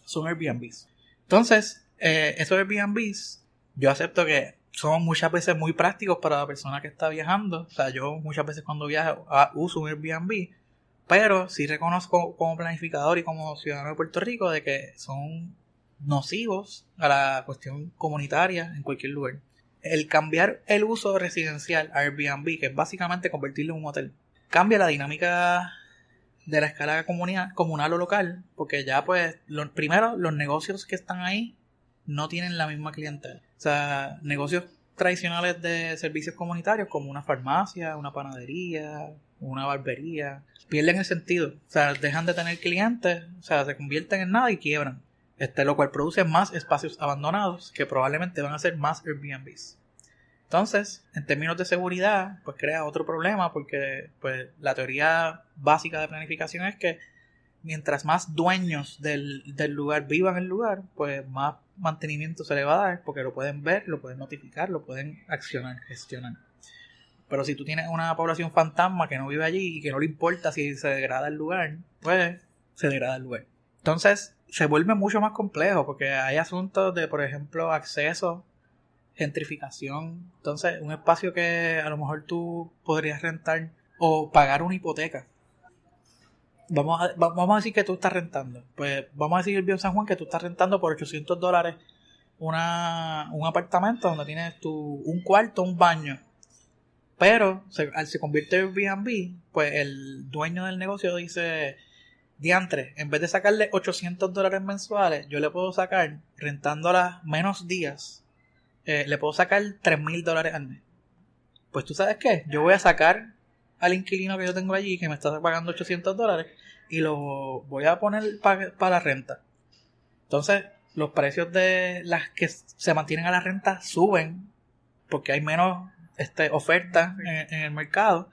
son Airbnbs. Entonces, esos Airbnbs, yo acepto que son muchas veces muy prácticos para la persona que está viajando. O sea, yo muchas veces cuando viajo uso un Airbnb, pero sí reconozco como planificador y como ciudadano de Puerto Rico de que son nocivos a la cuestión comunitaria en cualquier lugar. El cambiar el uso residencial a Airbnb, que es básicamente convertirlo en un hotel, cambia la dinámica de la escala comunal o local, porque ya pues primero los negocios que están ahí no tienen la misma clientela. O sea, negocios tradicionales de servicios comunitarios como una farmacia, una panadería, una barbería, pierden el sentido. O sea, dejan de tener clientes, o sea, se convierten en nada y quiebran. Lo cual produce más espacios abandonados que probablemente van a ser más Airbnbs. Entonces, en términos de seguridad, pues crea otro problema porque pues la teoría básica de planificación es que mientras más dueños del lugar vivan en el lugar, pues más mantenimiento se le va a dar porque lo pueden ver, lo pueden notificar, lo pueden accionar, gestionar. Pero si tú tienes una población fantasma que no vive allí y que no le importa si se degrada el lugar, pues se degrada el lugar. Entonces, se vuelve mucho más complejo porque hay asuntos de, por ejemplo, acceso, gentrificación. Entonces, un espacio que a lo mejor tú podrías rentar o pagar una hipoteca. Vamos a decir que tú estás rentando. Pues vamos a decir el Bio San Juan que tú estás rentando por $800 un apartamento donde tienes un cuarto, un baño. Pero se convierte en Airbnb, pues el dueño del negocio dice: diantre, en vez de sacarle $800 mensuales, yo le puedo sacar, rentándola menos días, le puedo sacar $3,000 al mes. Pues tú sabes qué, yo voy a sacar al inquilino que yo tengo allí, que me está pagando $800, y lo voy a poner para la renta. Entonces, los precios de las que se mantienen a la renta suben, porque hay menos oferta en el mercado.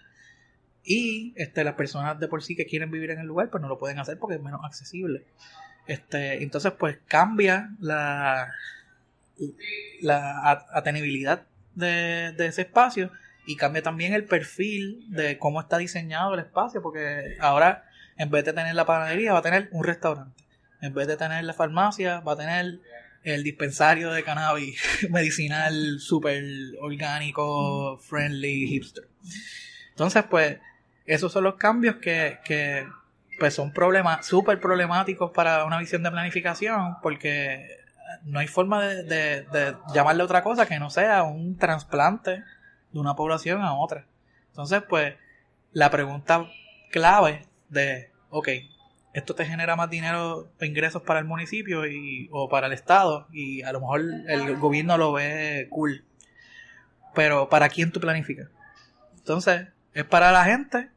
Y las personas de por sí que quieren vivir en el lugar, pues no lo pueden hacer porque es menos accesible. Entonces, pues cambia la atenibilidad de ese espacio y cambia también el perfil de cómo está diseñado el espacio, porque ahora en vez de tener la panadería va a tener un restaurante, en vez de tener la farmacia va a tener el dispensario de cannabis medicinal super orgánico, friendly, hipster. Entonces, pues esos son los cambios que pues son súper problemáticos para una visión de planificación, porque no hay forma de llamarle otra cosa que no sea un trasplante de una población a otra. Entonces, pues, la pregunta clave de, ok, esto te genera más dinero o ingresos para el municipio o para el estado, y a lo mejor el gobierno lo ve cool, pero ¿para quién tú planificas? Entonces, ¿es para la gente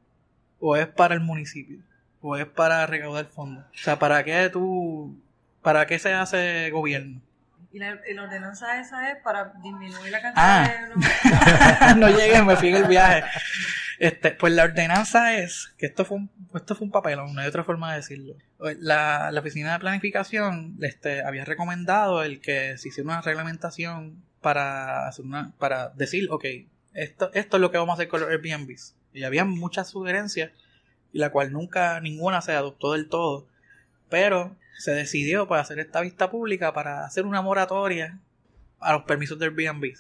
o es para el municipio? ¿O es para recaudar fondos? O sea, ¿para qué se hace gobierno? Y la ordenanza esa es para disminuir la cantidad de... No llegué, me fui en el viaje. Pues la ordenanza es, que esto fue un papelón, no hay otra forma de decirlo. La oficina de planificación había recomendado el que se hiciera una reglamentación para decir, ok, esto es lo que vamos a hacer con los Airbnbs. Y había muchas sugerencias, y la cual ninguna se adoptó del todo. Pero se decidió para hacer esta vista pública para hacer una moratoria a los permisos de Airbnb.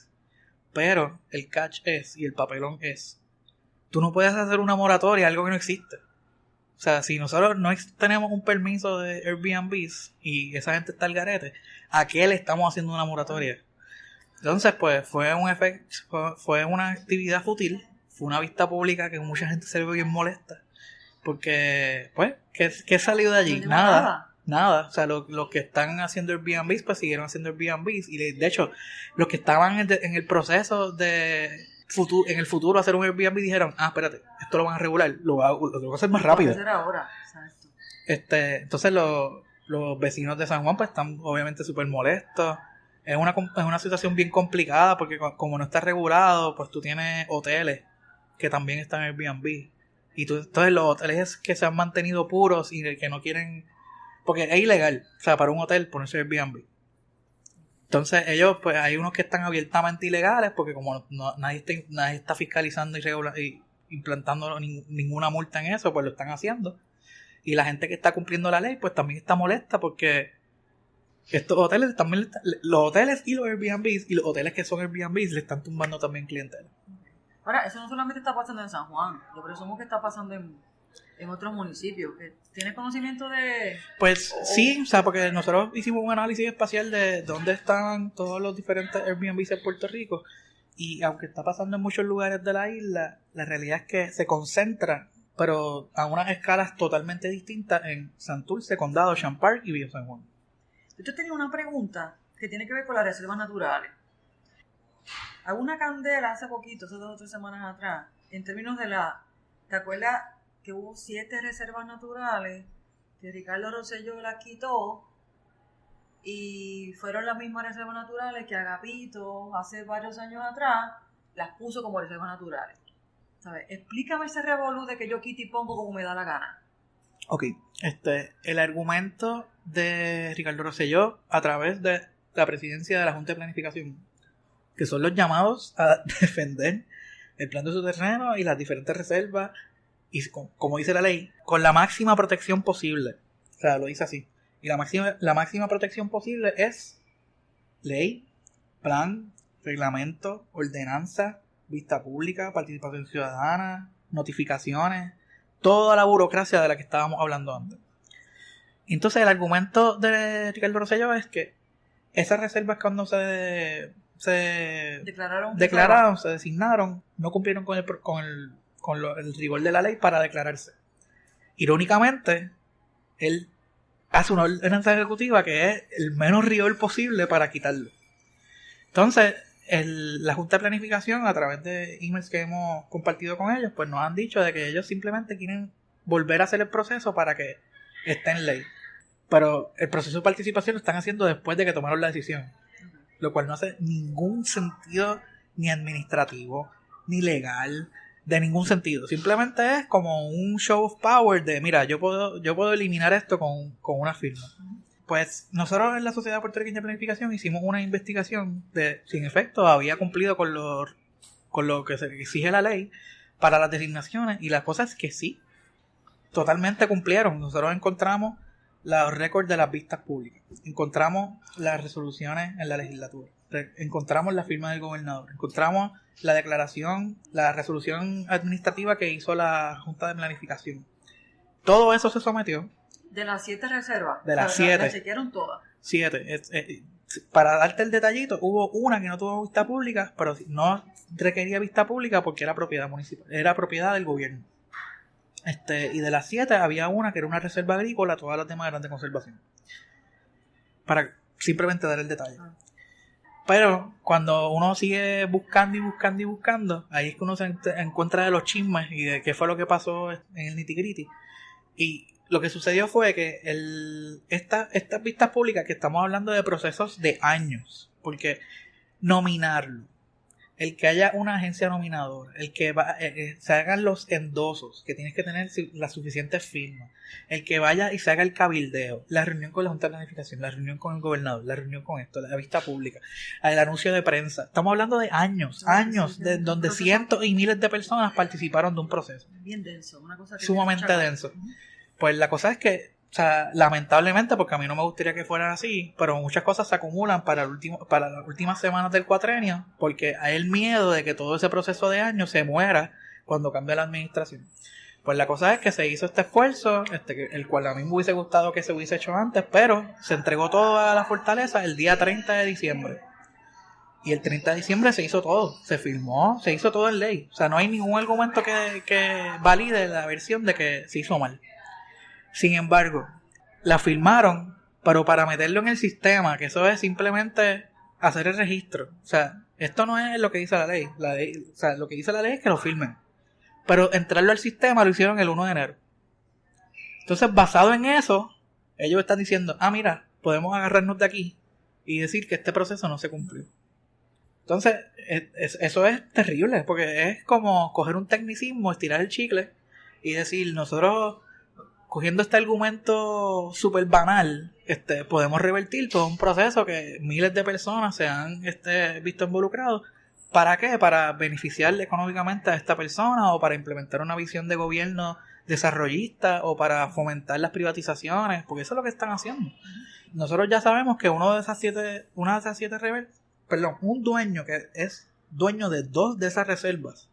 Pero el catch y el papelón es, tú no puedes hacer una moratoria a algo que no existe. O sea, si nosotros no tenemos un permiso de Airbnb y esa gente está al garete, ¿a qué le estamos haciendo una moratoria? Entonces, pues fue una actividad fútil, fue una vista pública que mucha gente se ve bien molesta. Porque, pues, ¿qué salió de allí? Nada. O sea, los que están haciendo Airbnbs, pues siguieron haciendo Airbnbs. Y de hecho, los que estaban en el proceso en el futuro hacer un Airbnb dijeron, espérate, esto lo van a regular, lo tengo que hacer más rápido. Lo voy a hacer ahora, exacto. Entonces los vecinos de San Juan pues están obviamente súper molestos. es una situación bien complicada porque como no está regulado, pues tú tienes hoteles que también están en Airbnb. Y entonces los hoteles que se han mantenido puros y que no quieren... Porque es ilegal, o sea, para un hotel ponerse Airbnb. Entonces ellos, pues hay unos que están abiertamente ilegales porque como nadie está fiscalizando y implantando ninguna multa en eso, pues lo están haciendo. Y la gente que está cumpliendo la ley, pues también está molesta porque estos hoteles también, los hoteles y los Airbnbs y los hoteles que son Airbnbs le están tumbando también clientela. Ahora, eso no solamente está pasando en San Juan, yo presumo que está pasando en otros municipios. ¿Tienes conocimiento de...? Pues sí, o sea, porque nosotros hicimos un análisis espacial de dónde están todos los diferentes Airbnbs en Puerto Rico y aunque está pasando en muchos lugares de la isla, la realidad es que se concentra, pero a unas escalas totalmente distintas en Santurce, Condado, Shan Park y Villa San Juan. Yo te tenía una pregunta que tiene que ver con las reservas naturales. Hago una candela hace poquito, hace 2 o 3 semanas atrás, en términos de ¿te acuerdas que hubo 7 reservas naturales que Ricardo Rosselló las quitó y fueron las mismas reservas naturales que Agapito hace varios años atrás las puso como reservas naturales? ¿Sabes? Explícame ese revolú de que yo quito y pongo como me da la gana. Ok, el argumento de Ricardo Rosselló a través de la presidencia de la Junta de Planificación, que son los llamados a defender el plan de su terreno y las diferentes reservas, y como dice la ley, con la máxima protección posible. O sea, lo dice así. Y la máxima protección posible es ley, plan, reglamento, ordenanza, vista pública, participación ciudadana, notificaciones, toda la burocracia de la que estábamos hablando antes. Entonces el argumento de Ricardo Rosselló es que esas reservas cuando se declararon, se designaron, no cumplieron con el rigor de la ley para declararse. Irónicamente, él hace una ordenanza ejecutiva que es el menos rigor posible para quitarlo. Entonces, la Junta de Planificación, a través de emails que hemos compartido con ellos, pues nos han dicho de que ellos simplemente quieren volver a hacer el proceso para que esté en ley. Pero el proceso de participación lo están haciendo después de que tomaron la decisión, lo cual no hace ningún sentido ni administrativo, ni legal, de ningún sentido. Simplemente es como un show of power de, mira, yo puedo eliminar esto con una firma. Pues nosotros en la Sociedad Puertorriqueña de Planificación hicimos una investigación de si en efecto había cumplido con lo que se exige la ley para las designaciones, y la cosa es que sí, totalmente cumplieron. Nosotros encontramos los récords de las vistas públicas, encontramos las resoluciones en la legislatura, encontramos la firma del gobernador, encontramos la declaración, la resolución administrativa que hizo la Junta de Planificación. Todo eso se sometió. De las 7 reservas. De las 7. Las chequearon todas. 7. Para darte el detallito, hubo una que no tuvo vista pública, pero no requería vista pública porque era propiedad municipal, era propiedad del gobierno. Y de las 7 había una que era una reserva agrícola, todas las demás eran de conservación. Para simplemente dar el detalle. Pero cuando uno sigue buscando y buscando y buscando, ahí es que uno se encuentra de los chismes y de qué fue lo que pasó en el nitty-gritty. Y lo que sucedió fue que estas vistas públicas, que estamos hablando de procesos de años, porque nominarlo, el que haya una agencia nominadora, el que se hagan los endosos, que tienes que tener las suficientes firmas, el que vaya y se haga el cabildeo, la reunión con la Junta de Planificación, la reunión con el gobernador, la reunión con esto, la vista pública, el anuncio de prensa. Estamos hablando de años de donde cientos y miles de personas participaron de un proceso. Bien denso, una cosa que sumamente denso. Pues la cosa es que, o sea, lamentablemente, porque a mí no me gustaría que fueran así, pero muchas cosas se acumulan para las últimas semanas del cuatrenio, porque hay el miedo de que todo ese proceso de años se muera cuando cambie la administración. Pues la cosa es que se hizo este esfuerzo, el cual a mí me hubiese gustado que se hubiese hecho antes, pero se entregó todo a la fortaleza el día 30 de diciembre. Y el 30 de diciembre se hizo todo, se firmó, se hizo todo en ley. O sea, no hay ningún argumento que valide la versión de que se hizo mal. Sin embargo, la firmaron, pero para meterlo en el sistema, que eso es simplemente hacer el registro. O sea, esto no es lo que dice la ley. O sea, lo que dice la ley es que lo firmen. Pero entrarlo al sistema lo hicieron el 1 de enero. Entonces, basado en eso, ellos están diciendo, mira, podemos agarrarnos de aquí y decir que este proceso no se cumplió. Entonces, eso es terrible, porque es como coger un tecnicismo, estirar el chicle y decir, nosotros, cogiendo este argumento súper banal, podemos revertir todo un proceso que miles de personas se han visto involucrados. ¿Para qué? Para beneficiar económicamente a esta persona, o para implementar una visión de gobierno desarrollista, o para fomentar las privatizaciones, porque eso es lo que están haciendo. Nosotros ya sabemos que una de esas siete un dueño que es dueño de 2 de esas reservas,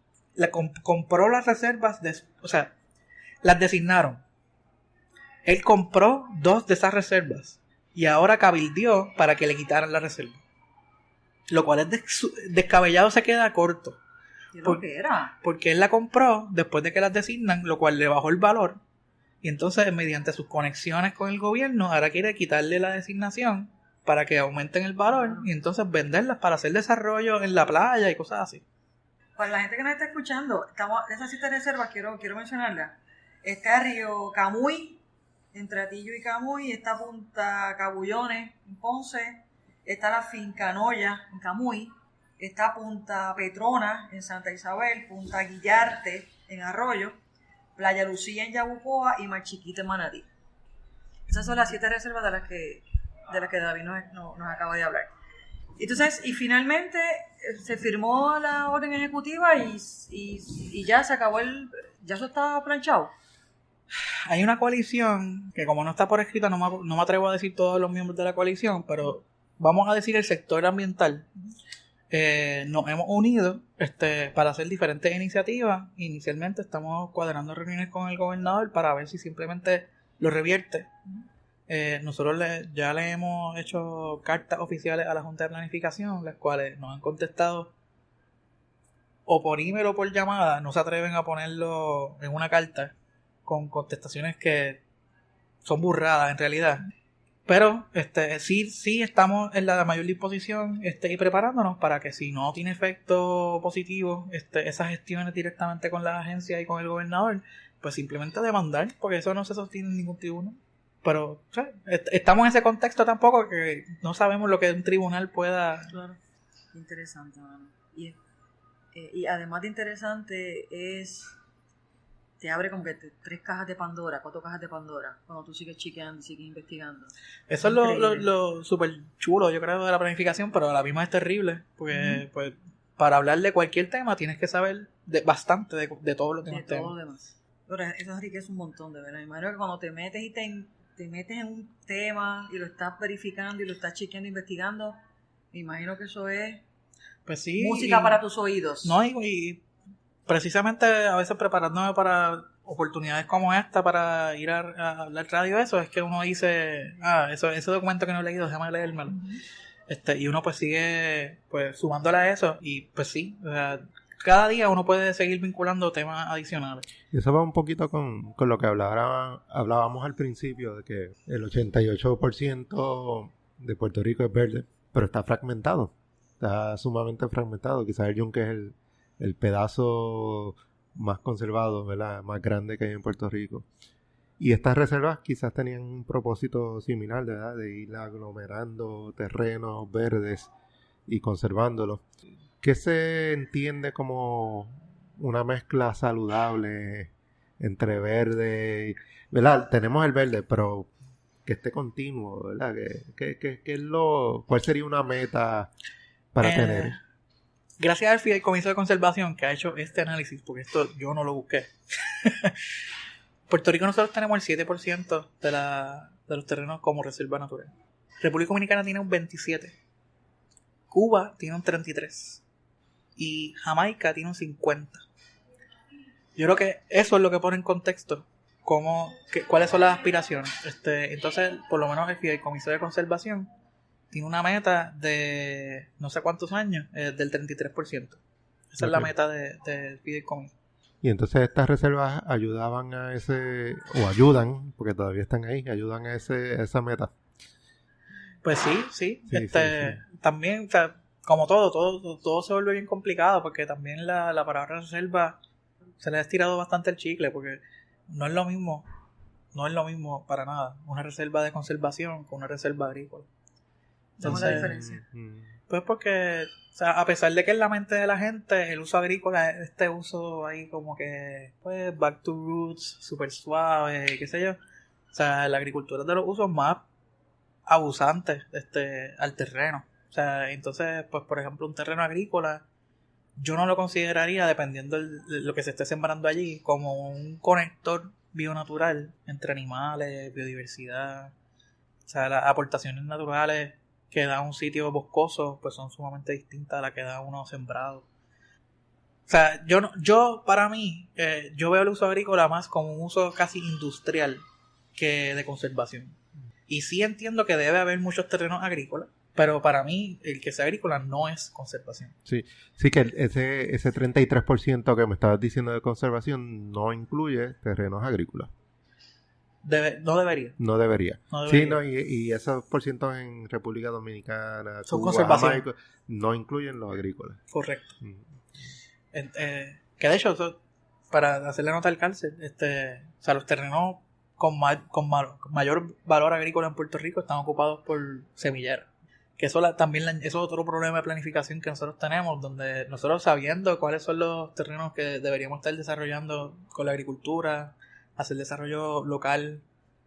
compró las reservas, o sea, las designaron. Él compró 2 de esas reservas y ahora cabildeó para que le quitaran la reserva. Lo cual es descabellado, se queda corto. Porque él la compró después de que las designan, lo cual le bajó el valor. Y entonces, mediante sus conexiones con el gobierno, ahora quiere quitarle la designación para que aumenten el valor y entonces venderlas para hacer desarrollo en la playa y cosas así. Para la gente que nos está escuchando, esas 7 reservas quiero mencionarlas. Está Río Camuy, entre Atillo y Camuy, está Punta Cabullones en Ponce, está la Finca Noya en Camuy, está Punta Petrona en Santa Isabel, Punta Guillarte en Arroyo, Playa Lucía en Yabucoa y Mar Chiquita en Manatí. Esas son las 7 reservas de las que David nos acaba de hablar. Entonces, y finalmente se firmó la orden ejecutiva y ya se acabó ya eso está planchado. Hay una coalición que, como no está por escrito, no me atrevo a decir todos los miembros de la coalición, pero vamos a decir el sector ambiental. Nos hemos unido para hacer diferentes iniciativas. Inicialmente estamos cuadrando reuniones con el gobernador para ver si simplemente lo revierte. Nosotros ya le hemos hecho cartas oficiales a la Junta de Planificación, las cuales nos han contestado o por email o por llamada. No se atreven a ponerlo en una carta con contestaciones que son burradas en realidad. Pero sí estamos en la mayor disposición y preparándonos para que, si no tiene efecto positivo esas gestiones directamente con la agencia y con el gobernador, pues simplemente demandar, porque eso no se sostiene en ningún tribunal. Pero, o sea, estamos en ese contexto tampoco que no sabemos lo que un tribunal pueda... Claro. Interesante, mano. Y además de interesante, te abre como que 3 cajas de Pandora, 4 cajas de Pandora, cuando tú sigues chequeando y sigues investigando. Eso es lo súper chulo, yo creo, de la planificación, pero a la misma es terrible, porque pues para hablar de cualquier tema tienes que saber bastante de todo lo que de todo lo demás. Pero eso enriquece un montón, de verdad. Me imagino que cuando te metes y te metes en un tema y lo estás verificando y lo estás chequeando, investigando, me imagino que eso es pues sí, música para tus oídos. No, y precisamente a veces preparándome para oportunidades como esta, para ir a hablar radio, eso es que uno dice, ese documento que no he leído, déjame leérmelo. Y uno pues sigue pues sumándole a eso, y pues sí, o sea, cada día uno puede seguir vinculando temas adicionales. Y eso va un poquito con lo que hablábamos al principio, de que el 88% de Puerto Rico es verde, pero está fragmentado. Está sumamente fragmentado. Quizás el yunque es el pedazo más conservado, ¿verdad?, más grande que hay en Puerto Rico. Y estas reservas quizás tenían un propósito similar, ¿verdad?, de ir aglomerando terrenos verdes y conservándolos. ¿Qué se entiende como una mezcla saludable entre verde, ¿verdad? Tenemos el verde, pero que esté continuo, ¿verdad? ¿Cuál sería una meta para tener? Gracias al Fideicomiso de Conservación que ha hecho este análisis, porque esto yo no lo busqué. Puerto Rico, nosotros tenemos el 7% de los terrenos como reserva natural. República Dominicana tiene un 27%. Cuba tiene un 33%. Y Jamaica tiene un 50%. Yo creo que eso es lo que pone en contexto cuáles son las aspiraciones. Entonces, por lo menos el Fideicomiso de Conservación tiene una meta de no sé cuántos años, del 33%. Esa es la meta del Fideicomiso. Y entonces estas reservas ayudaban o ayudan, porque todavía están ahí, ayudan a esa meta. Pues sí. También, o sea, como todo se vuelve bien complicado, porque también la palabra reserva se le ha estirado bastante el chicle, porque no es lo mismo para nada una reserva de conservación con una reserva agrícola. ¿Sabes la diferencia? Pues porque, o sea, a pesar de que en la mente de la gente el uso agrícola es este uso ahí como que, pues, back to roots, súper suave, qué sé yo. O sea, la agricultura es de los usos más abusantes al terreno. O sea, entonces, pues, por ejemplo, un terreno agrícola, yo no lo consideraría, dependiendo de lo que se esté sembrando allí, como un conector bionatural entre animales, biodiversidad. O sea, las aportaciones naturales que da un sitio boscoso, pues son sumamente distintas a las que da uno sembrado. O sea, yo para mí, yo veo el uso agrícola más como un uso casi industrial que de conservación. Y sí entiendo que debe haber muchos terrenos agrícolas, pero para mí el que sea agrícola no es conservación. Sí, sí que ese 33% que me estabas diciendo de conservación no incluye terrenos agrícolas. No debería. No debería. No debería. Sí, no, y esos porcientos en República Dominicana, son Cuba, conservación. Jamaica, no incluyen los agrícolas. Correcto. Que de hecho, para hacerle nota al cárcel, o sea, los terrenos con mayor valor agrícola en Puerto Rico están ocupados por semilleros. Que eso eso es otro problema de planificación que nosotros tenemos, donde nosotros, sabiendo cuáles son los terrenos que deberíamos estar desarrollando con la agricultura, hacer desarrollo local,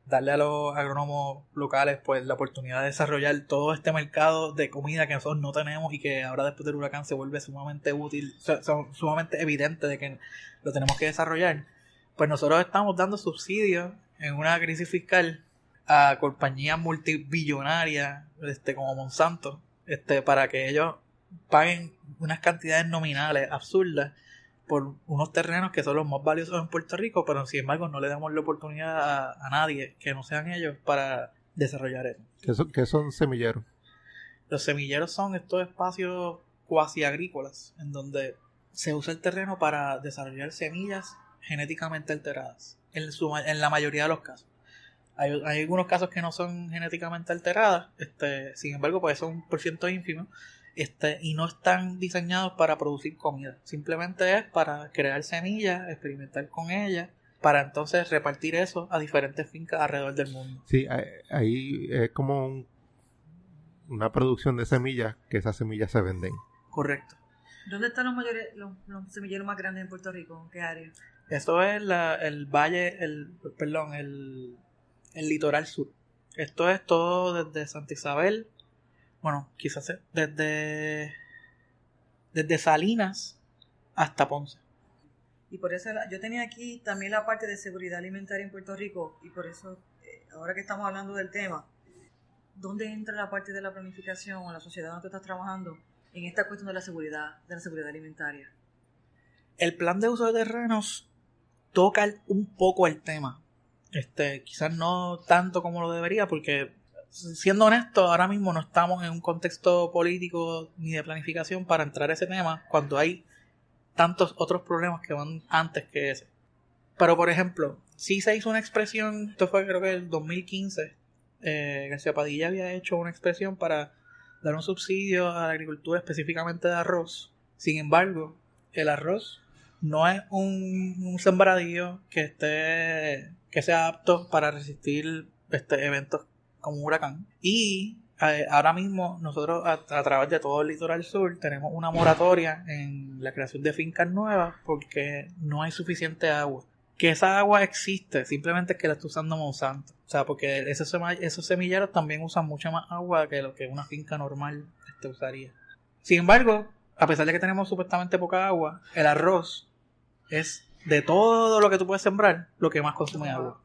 darle a los agrónomos locales pues la oportunidad de desarrollar todo este mercado de comida que nosotros no tenemos y que ahora después del huracán se vuelve sumamente útil, sumamente evidente de que lo tenemos que desarrollar. Pues nosotros estamos dando subsidios en una crisis fiscal a compañías multibillonarias como Monsanto, para que ellos paguen unas cantidades nominales absurdas por unos terrenos que son los más valiosos en Puerto Rico, pero sin embargo no le damos la oportunidad a nadie que no sean ellos para desarrollar eso. ¿Qué son semilleros? Los semilleros son estos espacios cuasi agrícolas en donde se usa el terreno para desarrollar semillas genéticamente alteradas, en la mayoría de los casos. Hay algunos casos que no son genéticamente alteradas, sin embargo pues son un % ínfimo, y no están diseñados para producir comida, simplemente es para crear semillas, experimentar con ellas, para entonces repartir eso a diferentes fincas alrededor del mundo. Sí, ahí es como una producción de semillas, que esas semillas se venden. Correcto. ¿Dónde están los semilleros más grandes en Puerto Rico? ¿En qué área? Esto es el valle, el litoral sur. Esto es todo desde Santa Isabel, bueno, quizás desde Salinas hasta Ponce. Y por eso yo tenía aquí también la parte de seguridad alimentaria en Puerto Rico, y por eso, ahora que estamos hablando del tema, ¿dónde entra la parte de la planificación o la sociedad donde tú estás trabajando en esta cuestión de la seguridad alimentaria? El plan de uso de terrenos toca un poco el tema. Quizás no tanto como lo debería, porque siendo honesto, ahora mismo no estamos en un contexto político ni de planificación para entrar a ese tema cuando hay tantos otros problemas que van antes que ese. Pero por ejemplo, sí se hizo una expresión, esto fue creo que el 2015, García Padilla había hecho una expresión para dar un subsidio a la agricultura específicamente de arroz. Sin embargo, el arroz no es un sembradío que sea apto para resistir eventos como un huracán. Y ahora mismo nosotros a través de todo el litoral sur tenemos una moratoria en la creación de fincas nuevas porque no hay suficiente agua. Que esa agua existe, simplemente es que la está usando Monsanto. O sea, porque esos semilleros también usan mucha más agua que lo que una finca normal usaría. Sin embargo, a pesar de que tenemos supuestamente poca agua, el arroz es de todo lo que tú puedes sembrar lo que más consume agua.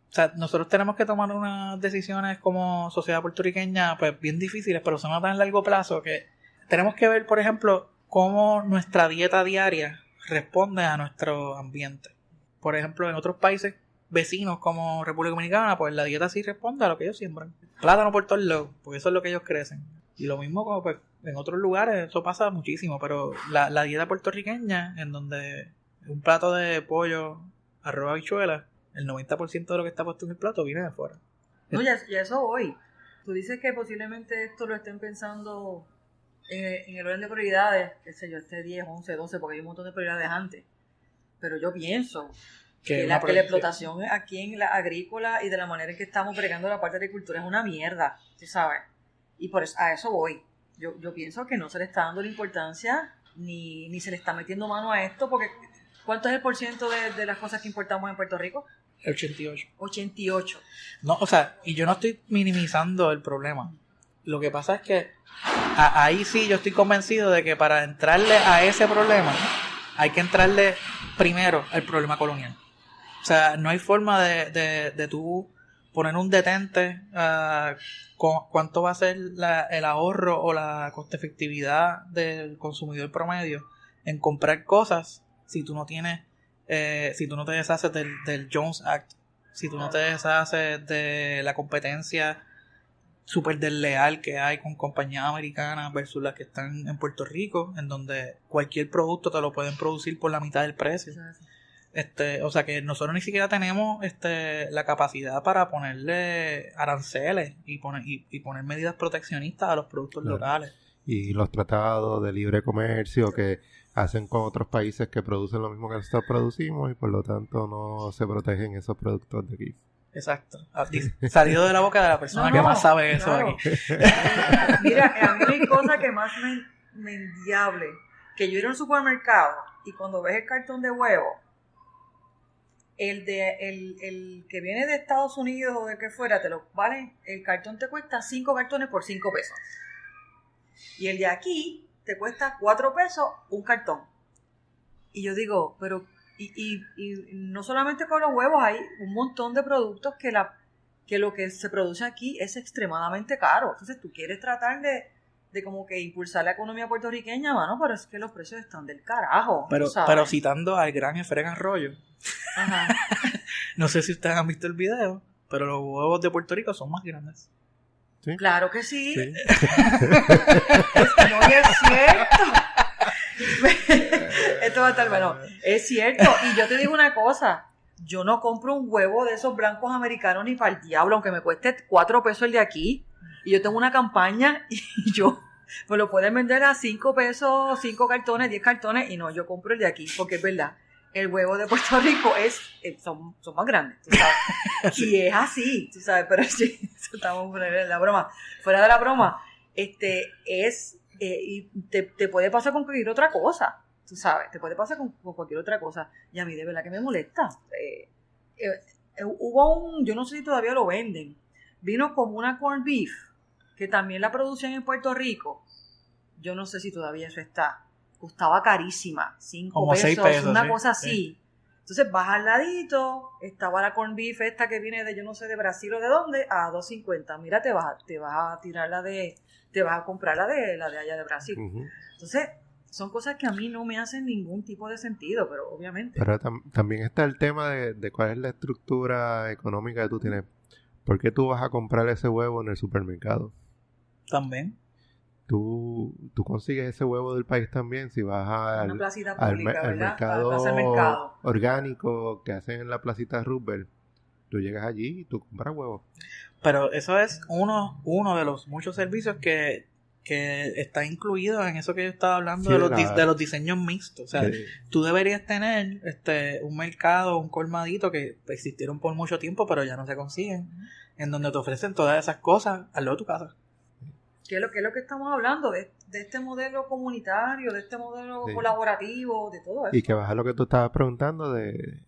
O sea, nosotros tenemos que tomar unas decisiones como sociedad puertorriqueña pues bien difíciles, pero son a tan largo plazo que tenemos que ver, por ejemplo, cómo nuestra dieta diaria responde a nuestro ambiente. Por ejemplo, en otros países vecinos como República Dominicana, pues la dieta sí responde a lo que ellos siembran. Plátano por todos lados, porque eso es lo que ellos crecen. Y lo mismo como pues en otros lugares, eso pasa muchísimo, pero la dieta puertorriqueña, en donde un plato de pollo, arroz, habichuelas, el 90% de lo que está puesto en el plato viene de afuera. No, ya eso voy. Tú dices que posiblemente esto lo estén pensando en el orden de prioridades, qué sé yo, 10, 11, 12, porque hay un montón de prioridades antes. Pero yo pienso que la explotación aquí en la agrícola y de la manera en que estamos bregando la parte de agricultura es una mierda, tú sabes. Y por eso, a eso voy. Yo pienso que no se le está dando la importancia ni se le está metiendo mano a esto, porque ¿cuánto es el porciento de las cosas que importamos en Puerto Rico? 88. 88. No, o sea, y yo no estoy minimizando el problema. Lo que pasa es que ahí sí yo estoy convencido de que para entrarle a ese problema hay que entrarle primero al problema colonial. O sea, no hay forma de tú poner un detente cuánto va a ser el ahorro o la coste efectividad del consumidor promedio en comprar cosas si tú no tienes, si tú no te deshaces del Jones Act, si tú no te deshaces de la competencia súper desleal que hay con compañías americanas versus las que están en Puerto Rico, en donde cualquier producto te lo pueden producir por la mitad del precio. O sea que nosotros ni siquiera tenemos la capacidad para ponerle aranceles y poner medidas proteccionistas a los productos locales. Y los tratados de libre comercio que hacen con otros países que producen lo mismo que nosotros producimos y por lo tanto no se protegen esos productos de aquí. Exacto. Salido de la boca de la persona que más sabe eso aquí. Mira, a mí hay cosa que más me endiable, que yo ir a un supermercado y cuando ves el cartón de huevo, el que viene de Estados Unidos o de que fuera, el cartón te cuesta 5 cartones por 5 pesos. Y el de aquí te cuesta 4 pesos un cartón. Y yo digo, pero y no solamente con los huevos, hay un montón de productos que lo que se produce aquí es extremadamente caro. Entonces tú quieres tratar de como que impulsar la economía puertorriqueña, mano, pero es que los precios están del carajo. Pero citando al gran Efraín Arroyo, ajá. No sé si ustedes han visto el video, pero los huevos de Puerto Rico son más grandes. ¿Sí? Claro que sí. No, y es cierto. Esto va a estar bueno. Es cierto. Y yo te digo una cosa. Yo no compro un huevo de esos blancos americanos ni para el diablo, aunque me cueste 4 pesos el de aquí. Y yo tengo una campaña y yo me lo pueden vender a 5 pesos, 5 cartones, 10 cartones. Y no, yo compro el de aquí, porque es verdad. El huevo de Puerto Rico son más grandes, tú sabes. Y es así, tú sabes, pero sí, estamos en la broma. Fuera de la broma, y te puede pasar con cualquier otra cosa, tú sabes, te puede pasar con cualquier otra cosa. Y a mí de verdad que me molesta. Yo no sé si todavía lo venden, vino como una corned beef, que también la producían en Puerto Rico. Yo no sé si todavía eso está. Costaba carísima, 5 como pesos, 6 pesos, una ¿sí? cosa así. Entonces vas al ladito, estaba la corned beef esta que viene de yo no sé de Brasil o de dónde, a $2.50. Mira, te vas a tirar te vas a comprar la de allá de Brasil. Uh-huh. Entonces, son cosas que a mí no me hacen ningún tipo de sentido, pero obviamente. Pero también está el tema de cuál es la estructura económica que tú tienes. ¿Por qué tú vas a comprar ese huevo en el supermercado? También. Tú consigues ese huevo del país también si vas una placita pública, al mercado orgánico que hacen en la placita Roosevelt. Tú llegas allí y tú compras huevos. Pero eso es uno de los muchos servicios que está incluido en eso que yo estaba hablando, sí, de los diseños mixtos. O sea, sí, tú deberías tener un mercado, un colmadito que existieron por mucho tiempo, pero ya no se consiguen, en donde te ofrecen todas esas cosas al lado de tu casa. ¿Qué es lo que estamos hablando? De este modelo comunitario, de este modelo colaborativo, de todo eso. Y que baja lo que tú estabas preguntando de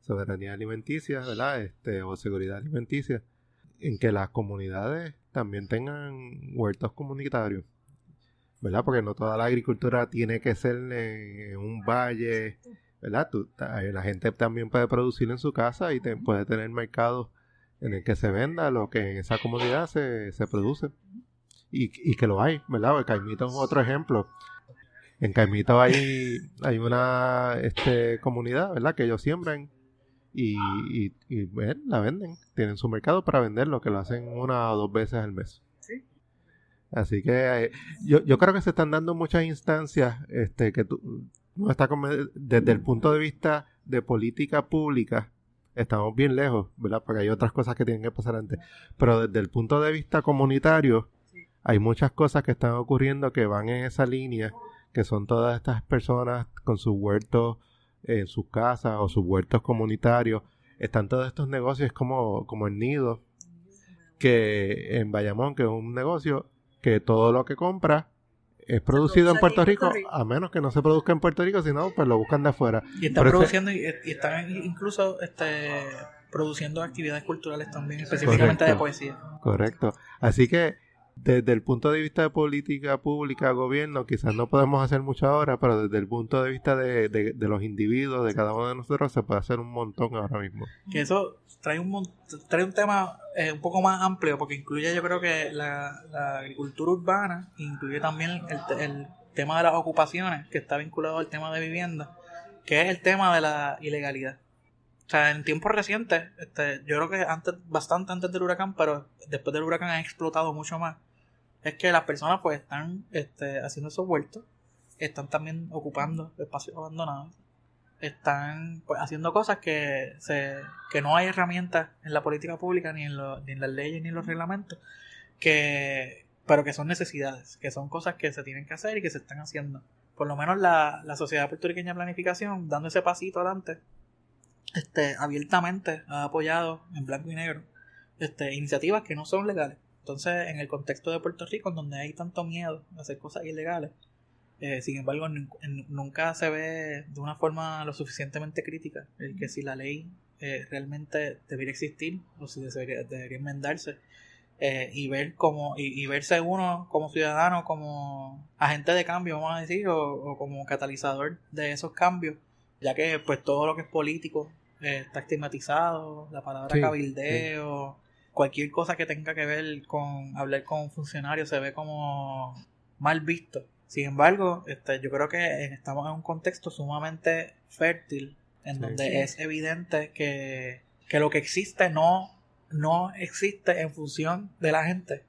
soberanía alimenticia, ¿verdad? O seguridad alimenticia, en que las comunidades también tengan huertos comunitarios, ¿verdad? Porque no toda la agricultura tiene que ser en un valle, ¿verdad? La gente también puede producir en su casa y puede tener mercados en el que se venda lo que en esa comunidad se produce. Y que lo hay, ¿verdad? El Caimito es otro ejemplo. En Caimito hay una comunidad, ¿verdad? Que ellos siembran y la venden. Tienen su mercado para venderlo, que lo hacen 1 o 2 veces al mes. Sí. Así que yo creo que se están dando muchas instancias que no está desde el punto de vista de política pública. Estamos bien lejos, ¿verdad? Porque hay otras cosas que tienen que pasar antes. Pero desde el punto de vista comunitario, hay muchas cosas que están ocurriendo que van en esa línea, que son todas estas personas con sus huertos en sus casas o sus huertos comunitarios. Están todos estos negocios como el Nido, que en Bayamón, que es un negocio, que todo lo que compra es producido en Puerto Rico, a menos que no se produzca en Puerto Rico, sino pues lo buscan de afuera. Y están produciendo y están incluso produciendo actividades culturales también, específicamente de poesía. Correcto. Así que desde el punto de vista de política pública, gobierno, quizás no podemos hacer mucho ahora, pero desde el punto de vista de los individuos, de cada uno de nosotros, se puede hacer un montón ahora mismo. Que eso trae un tema un poco más amplio, porque incluye, yo creo que la agricultura urbana, incluye también el tema de las ocupaciones, que está vinculado al tema de vivienda, que es el tema de la ilegalidad. O sea, en tiempos recientes, yo creo que bastante antes del huracán, pero después del huracán ha explotado mucho más, es que las personas pues están haciendo esos huertos, están también ocupando espacios abandonados, están pues haciendo cosas que no hay herramientas en la política pública, ni en las leyes, ni en los reglamentos, pero que son necesidades, que son cosas que se tienen que hacer y que se están haciendo. Por lo menos la Sociedad Puertorriqueña de Planificación, dando ese pasito adelante, abiertamente ha apoyado en blanco y negro iniciativas que no son legales. Entonces, en el contexto de Puerto Rico, en donde hay tanto miedo a hacer cosas ilegales, sin embargo, nunca se ve de una forma lo suficientemente crítica el que si la ley realmente debería existir o si debería enmendarse, y ver y verse uno como ciudadano, como agente de cambio, vamos a decir, o como catalizador de esos cambios, ya que pues todo lo que es político está estigmatizado, la palabra cabildeo, cualquier cosa que tenga que ver con hablar con un funcionario se ve como mal visto. Sin embargo, yo creo que estamos en un contexto sumamente fértil, en donde es evidente que lo que existe no existe en función de la gente.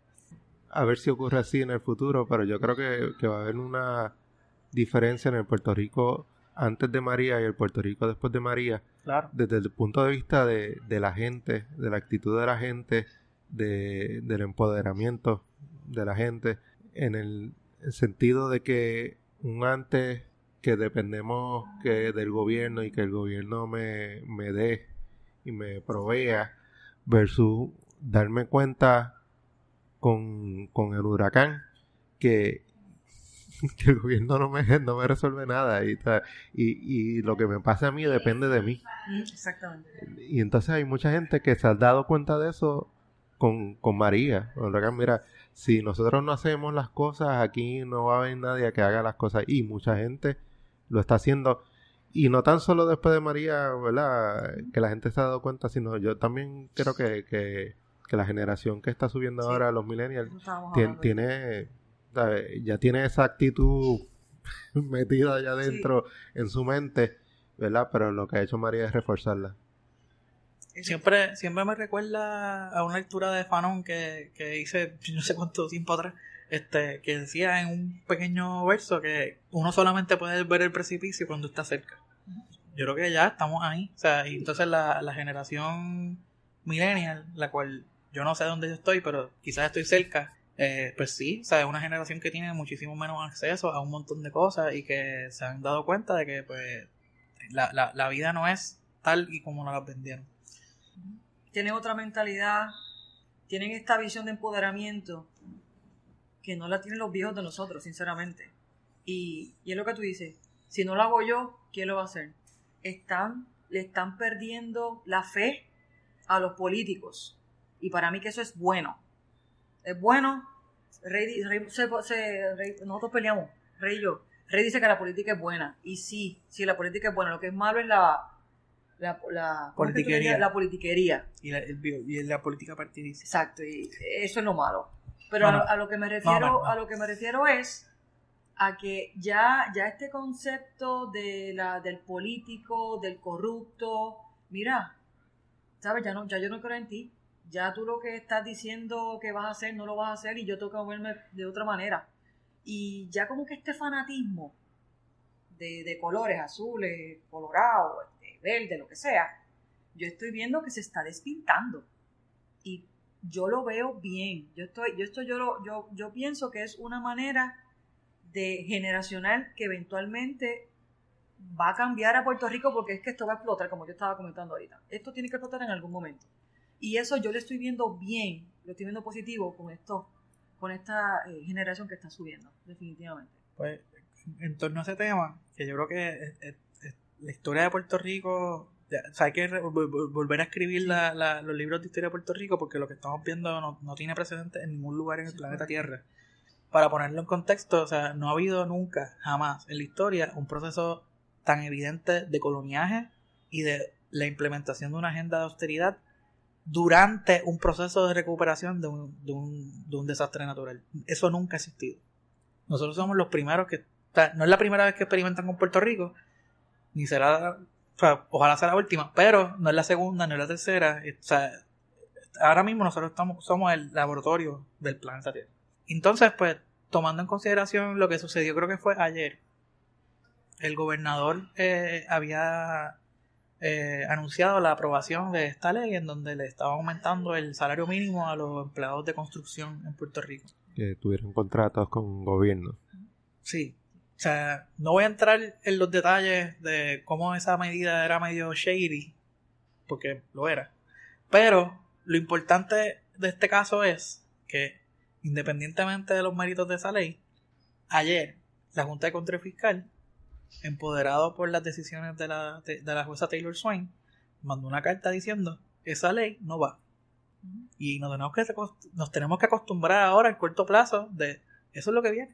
A ver si ocurre así en el futuro, pero yo creo que va a haber una diferencia en el Puerto Rico antes de María y el Puerto Rico después de María. Claro. Desde el punto de vista de la gente, de la actitud de la gente, del empoderamiento de la gente, en el sentido de que antes que dependemos del gobierno y que el gobierno me dé y me provea, versus darme cuenta con el huracán que el gobierno no me resuelve nada y lo que me pasa a mí depende de mí. Exactamente. Y entonces hay mucha gente que se ha dado cuenta de eso con María. Con el huracán. Mira, si nosotros no hacemos las cosas, aquí no va a haber nadie que haga las cosas, y mucha gente lo está haciendo. Y no tan solo después de María, ¿verdad?, que la gente se ha dado cuenta, sino yo también creo que la generación que está subiendo ahora, los millennials, ya tiene esa actitud metida allá adentro en su mente, ¿verdad? Pero lo que ha hecho María es reforzarla. Siempre me recuerda a una lectura de Fanon que hice no sé cuánto tiempo atrás, que decía en un pequeño verso que uno solamente puede ver el precipicio cuando está cerca. Yo creo que ya estamos ahí. O sea, y entonces la generación millennial, la cual yo no sé dónde yo estoy, pero quizás estoy cerca, pues sí, o sea, es una generación que tiene muchísimo menos acceso a un montón de cosas y que se han dado cuenta de que pues la vida no es tal y como nos la vendieron. Tienen otra mentalidad, tienen esta visión de empoderamiento que no la tienen los viejos de nosotros, sinceramente. Y es lo que tú dices, si no lo hago yo, ¿quién lo va a hacer? Le están perdiendo la fe a los políticos. Y para mí que eso es bueno. Es bueno. Nosotros peleamos, Rey y yo. Rey dice que la política es buena. Y sí, la política es buena. Lo que es malo es la politiquería. La politiquería. Y la política partidista. Exacto, y eso es lo malo. Pero a lo que me refiero es a que ya este concepto del político, del corrupto, mira, ¿sabes? Ya yo no creo en ti. Ya tú lo que estás diciendo que vas a hacer, no lo vas a hacer, y yo tengo que moverme de otra manera. Y ya como que este fanatismo de colores, azules, colorado, verde, lo que sea, yo estoy viendo que se está despintando. Y yo lo veo bien. Yo pienso que es una manera de generacional que eventualmente va a cambiar a Puerto Rico, porque es que esto va a explotar, como yo estaba comentando ahorita. Esto tiene que explotar en algún momento. Y eso yo lo estoy viendo bien, lo estoy viendo positivo con esta generación que está subiendo, definitivamente. Pues en torno a ese tema, que yo creo que la historia de Puerto Rico, o sea, hay que volver a escribir los libros de historia de Puerto Rico, porque lo que estamos viendo no tiene precedente en ningún lugar en el planeta Tierra. Para ponerlo en contexto, o sea, no ha habido nunca, jamás en la historia, un proceso tan evidente de coloniaje y de la implementación de una agenda de austeridad durante un proceso de recuperación de un desastre natural. Eso nunca ha existido. Nosotros somos los primeros que... O sea, no es la primera vez que experimentan con Puerto Rico, ni será... O sea, ojalá sea la última, pero no es la segunda, no es la tercera. O sea, ahora mismo nosotros somos el laboratorio del planeta Tierra. Entonces, pues, tomando en consideración lo que sucedió, creo que fue ayer, el gobernador había anunciado la aprobación de esta ley en donde le estaba aumentando el salario mínimo a los empleados de construcción en Puerto Rico. Que tuvieron contratos con gobierno. Sí. O sea, no voy a entrar en los detalles de cómo esa medida era medio shady, porque lo era. Pero lo importante de este caso es que, independientemente de los méritos de esa ley, ayer la Junta de Control Fiscal, empoderado por las decisiones de la jueza Taylor Swain, mandó una carta diciendo esa ley no va. Y nos tenemos que acostumbrar ahora al corto plazo de eso es lo que viene.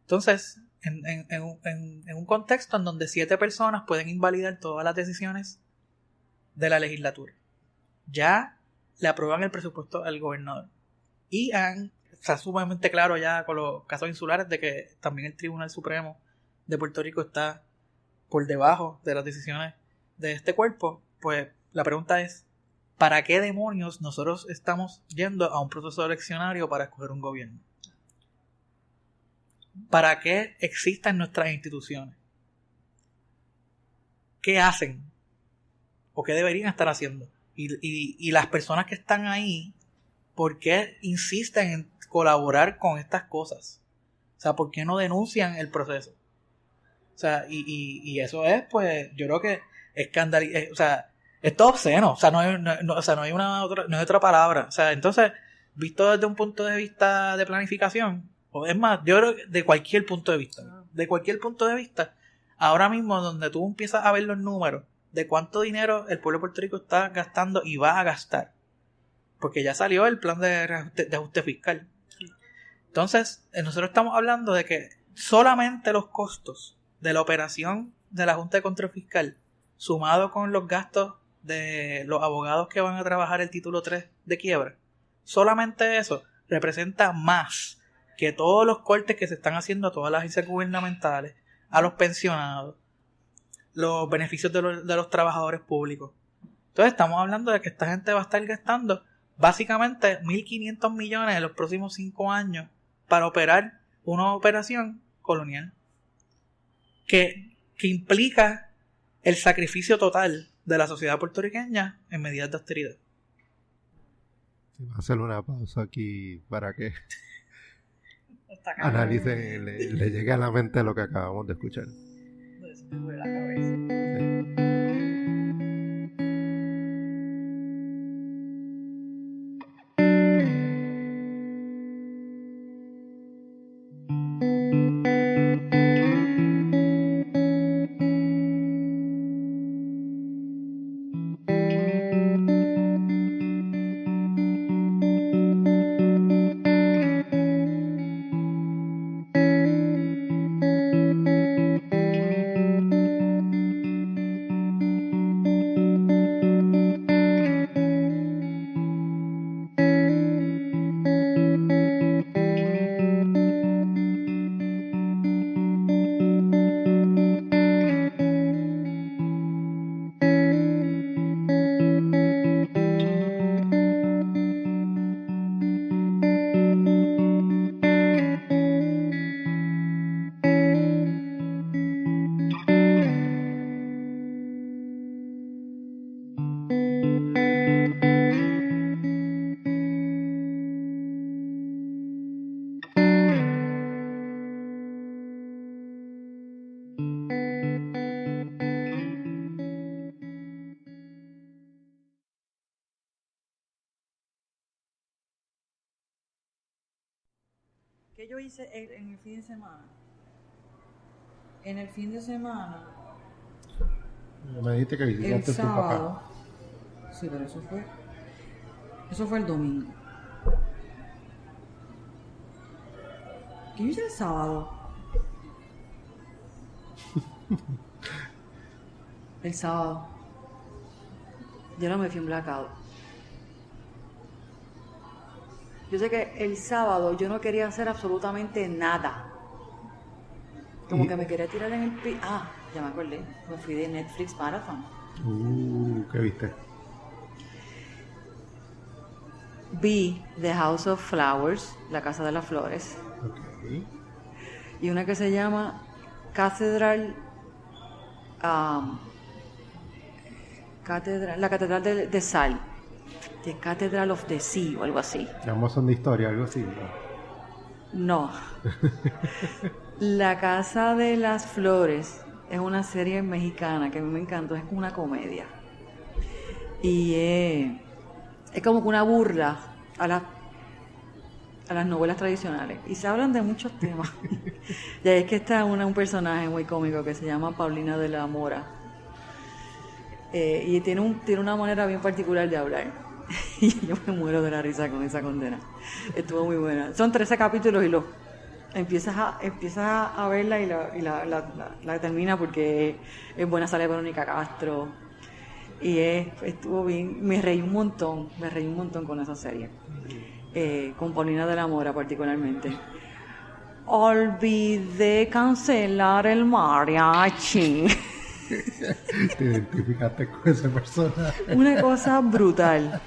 Entonces, en un contexto en donde 7 personas pueden invalidar todas las decisiones de la legislatura, ya le aprueban el presupuesto al gobernador. Y está sumamente claro ya con los casos insulares de que también el Tribunal Supremo de Puerto Rico está por debajo de las decisiones de este cuerpo. Pues la pregunta es, ¿para qué demonios nosotros estamos yendo a un proceso eleccionario para escoger un gobierno? ¿Para qué existen nuestras instituciones? ¿Qué hacen? ¿O qué deberían estar haciendo? Y las personas que están ahí, ¿por qué insisten en colaborar con estas cosas? O sea, ¿por qué no denuncian el proceso? O sea, y eso es, pues, yo creo que o sea, es todo obsceno. O sea, no hay otra palabra. O sea, entonces, visto desde un punto de vista de planificación, o es más, yo creo que de cualquier punto de vista, ahora mismo donde tú empiezas a ver los números de cuánto dinero el pueblo de Puerto Rico está gastando y va a gastar, porque ya salió el plan de ajuste fiscal. Entonces, nosotros estamos hablando de que solamente los costos de la operación de la Junta de Control Fiscal, sumado con los gastos de los abogados que van a trabajar el título 3 de quiebra, solamente eso representa más que todos los cortes que se están haciendo a todas las agencias gubernamentales, a los pensionados, los beneficios de los trabajadores públicos. Entonces estamos hablando de que esta gente va a estar gastando básicamente 1.500 millones en los próximos 5 años para operar una operación colonial que implica el sacrificio total de la sociedad puertorriqueña en medidas de austeridad. Voy a hacer una pausa aquí para que analice, le llegue a la mente lo que acabamos de escuchar. Me duele la cabeza. yo hice en el fin de semana? En el fin de semana, Me dijiste que el visitaste a tu sábado. papá. Sí, pero eso fue el domingo. ¿Qué hice el sábado? El sábado. Yo no me fui en blackout. Yo sé que el sábado yo no quería hacer absolutamente nada. Como que me quería tirar en el piso. Ah, ya me acordé. Me fui de Netflix Marathon. ¿Qué viste? Vi The House of Flowers, La Casa de las Flores. Ok. Y una que se llama Cathedral. La Catedral de Sal. The Cathedral of the Sea o algo así. Ambos son de historia, algo así, ¿no? No. La Casa de las Flores es una serie mexicana que a mí me encantó, es como una comedia. Y es como que una burla a las novelas tradicionales. Y se hablan de muchos temas. Y ahí es que está un personaje muy cómico que se llama Paulina de la Mora. Y tiene una manera bien particular de hablar. Y yo me muero de la risa con esa condena. Estuvo muy buena. Son 13 capítulos y empiezas a verla y la termina porque es buena. Sale Verónica Castro y estuvo bien. Me reí un montón con esa serie, con Paulina de la Mora particularmente. Olvidé cancelar el mariachi. Te identificaste con ese personaje. Una cosa brutal.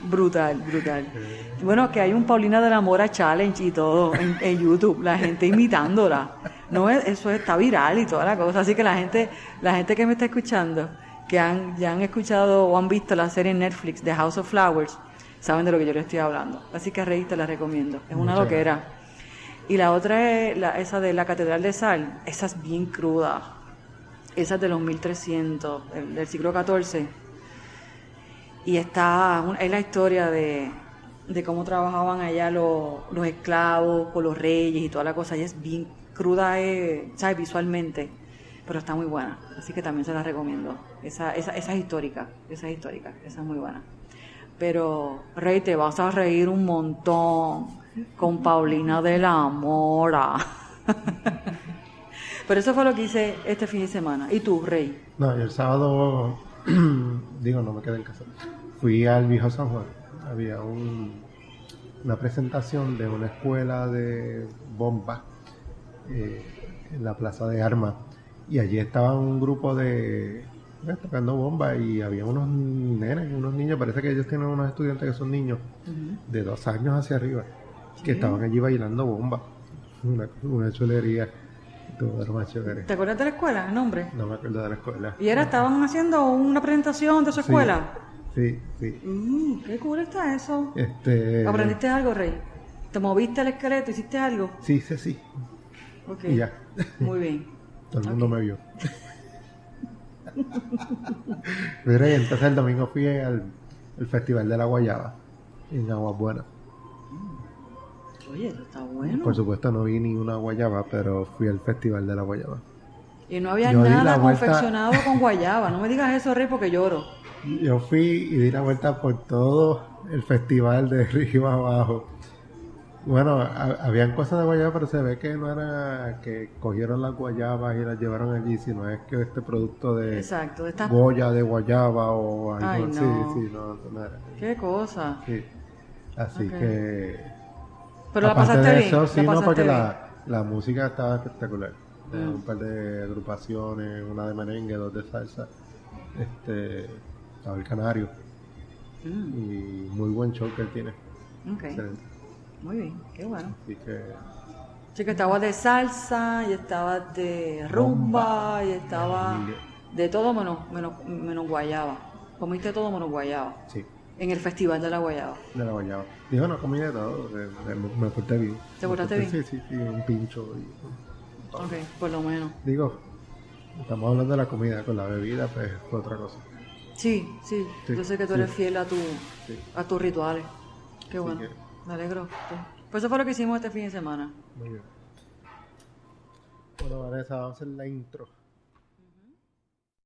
Bueno, que hay un Paulina de la Mora challenge y todo en YouTube, la gente imitándola. No, eso está viral y toda la cosa. Así que la gente que me está escuchando, que ya han escuchado o han visto la serie en Netflix de House of Flowers, saben de lo que yo les estoy hablando. Así que te la recomiendo. Es una loquera. Y la otra es esa de la Catedral de Sal. Esa es bien cruda. Esa es de los 1300, del siglo XIV. Y es la historia de cómo trabajaban allá los esclavos con los reyes y toda la cosa. Y es bien cruda, ¿sabes? Visualmente, pero está muy buena. Así que también se la recomiendo. Esa es histórica, esa es muy buena. Pero, Rey, te vas a reír un montón con Paulina de la Mora. Pero eso fue lo que hice este fin de semana. ¿Y tú, Rey? No, yo el sábado, no me quedé en casa. Fui al Viejo San Juan. Había una presentación de una escuela de bomba en la Plaza de Armas. Y allí estaba un grupo tocando bombas y había unos nenes, unos niños. Parece que ellos tienen unos estudiantes que son niños de 2 años hacia arriba, que estaban allí bailando bomba. Una chulería. ¿Te acuerdas de la escuela, el nombre? No me acuerdo de la escuela. ¿Y estaban haciendo una presentación de su escuela? Sí. Qué cool está eso. Este... ¿Aprendiste algo, Rey? ¿Te moviste el esqueleto? ¿Hiciste algo? Sí. Okay. Y ya. Muy bien. Todo el mundo me vio. Mira, y entonces el domingo fui al Festival de la Guayaba en Aguas Buenas. Oye, eso está bueno. Por supuesto no vi ni una guayaba, pero fui al Festival de la Guayaba. Y no había nada confeccionado con guayaba. No me digas eso, Rey, porque lloro. Yo fui y di la vuelta por todo el festival de arriba abajo. Bueno, habían cosas de guayaba, pero se ve que no era que cogieron las guayabas y las llevaron allí, sino es que este producto de Goya de guayaba o algo. Ay, no. Sí, no era. Qué cosa. Sí. Así que... Pero la pasaste bien. Eso, sí, no, porque la música estaba espectacular. Un par de agrupaciones, una de merengue, 2 de salsa. Estaba el Canario. Y muy buen show que él tiene. Okay. Excelente. Muy bien, qué bueno. Así que... Sí, que estaba de salsa, y estaba de rumba, y estaba de todo menos guayaba. Comiste todo menos guayaba. Sí. En el Festival de la Guayaba. De la guayaba. Digo, no comí de todo. Me porté bien. ¿Te portaste bien? Sí, un pincho. Ok, por lo menos. Digo, estamos hablando de la comida, con la bebida, pues fue otra cosa. Sí. Yo sé que tú eres fiel a tus rituales. Qué bueno. Que... Me alegro. Sí. Pues eso fue lo que hicimos este fin de semana. Muy bien. Bueno, Vanessa, vamos a hacer la intro.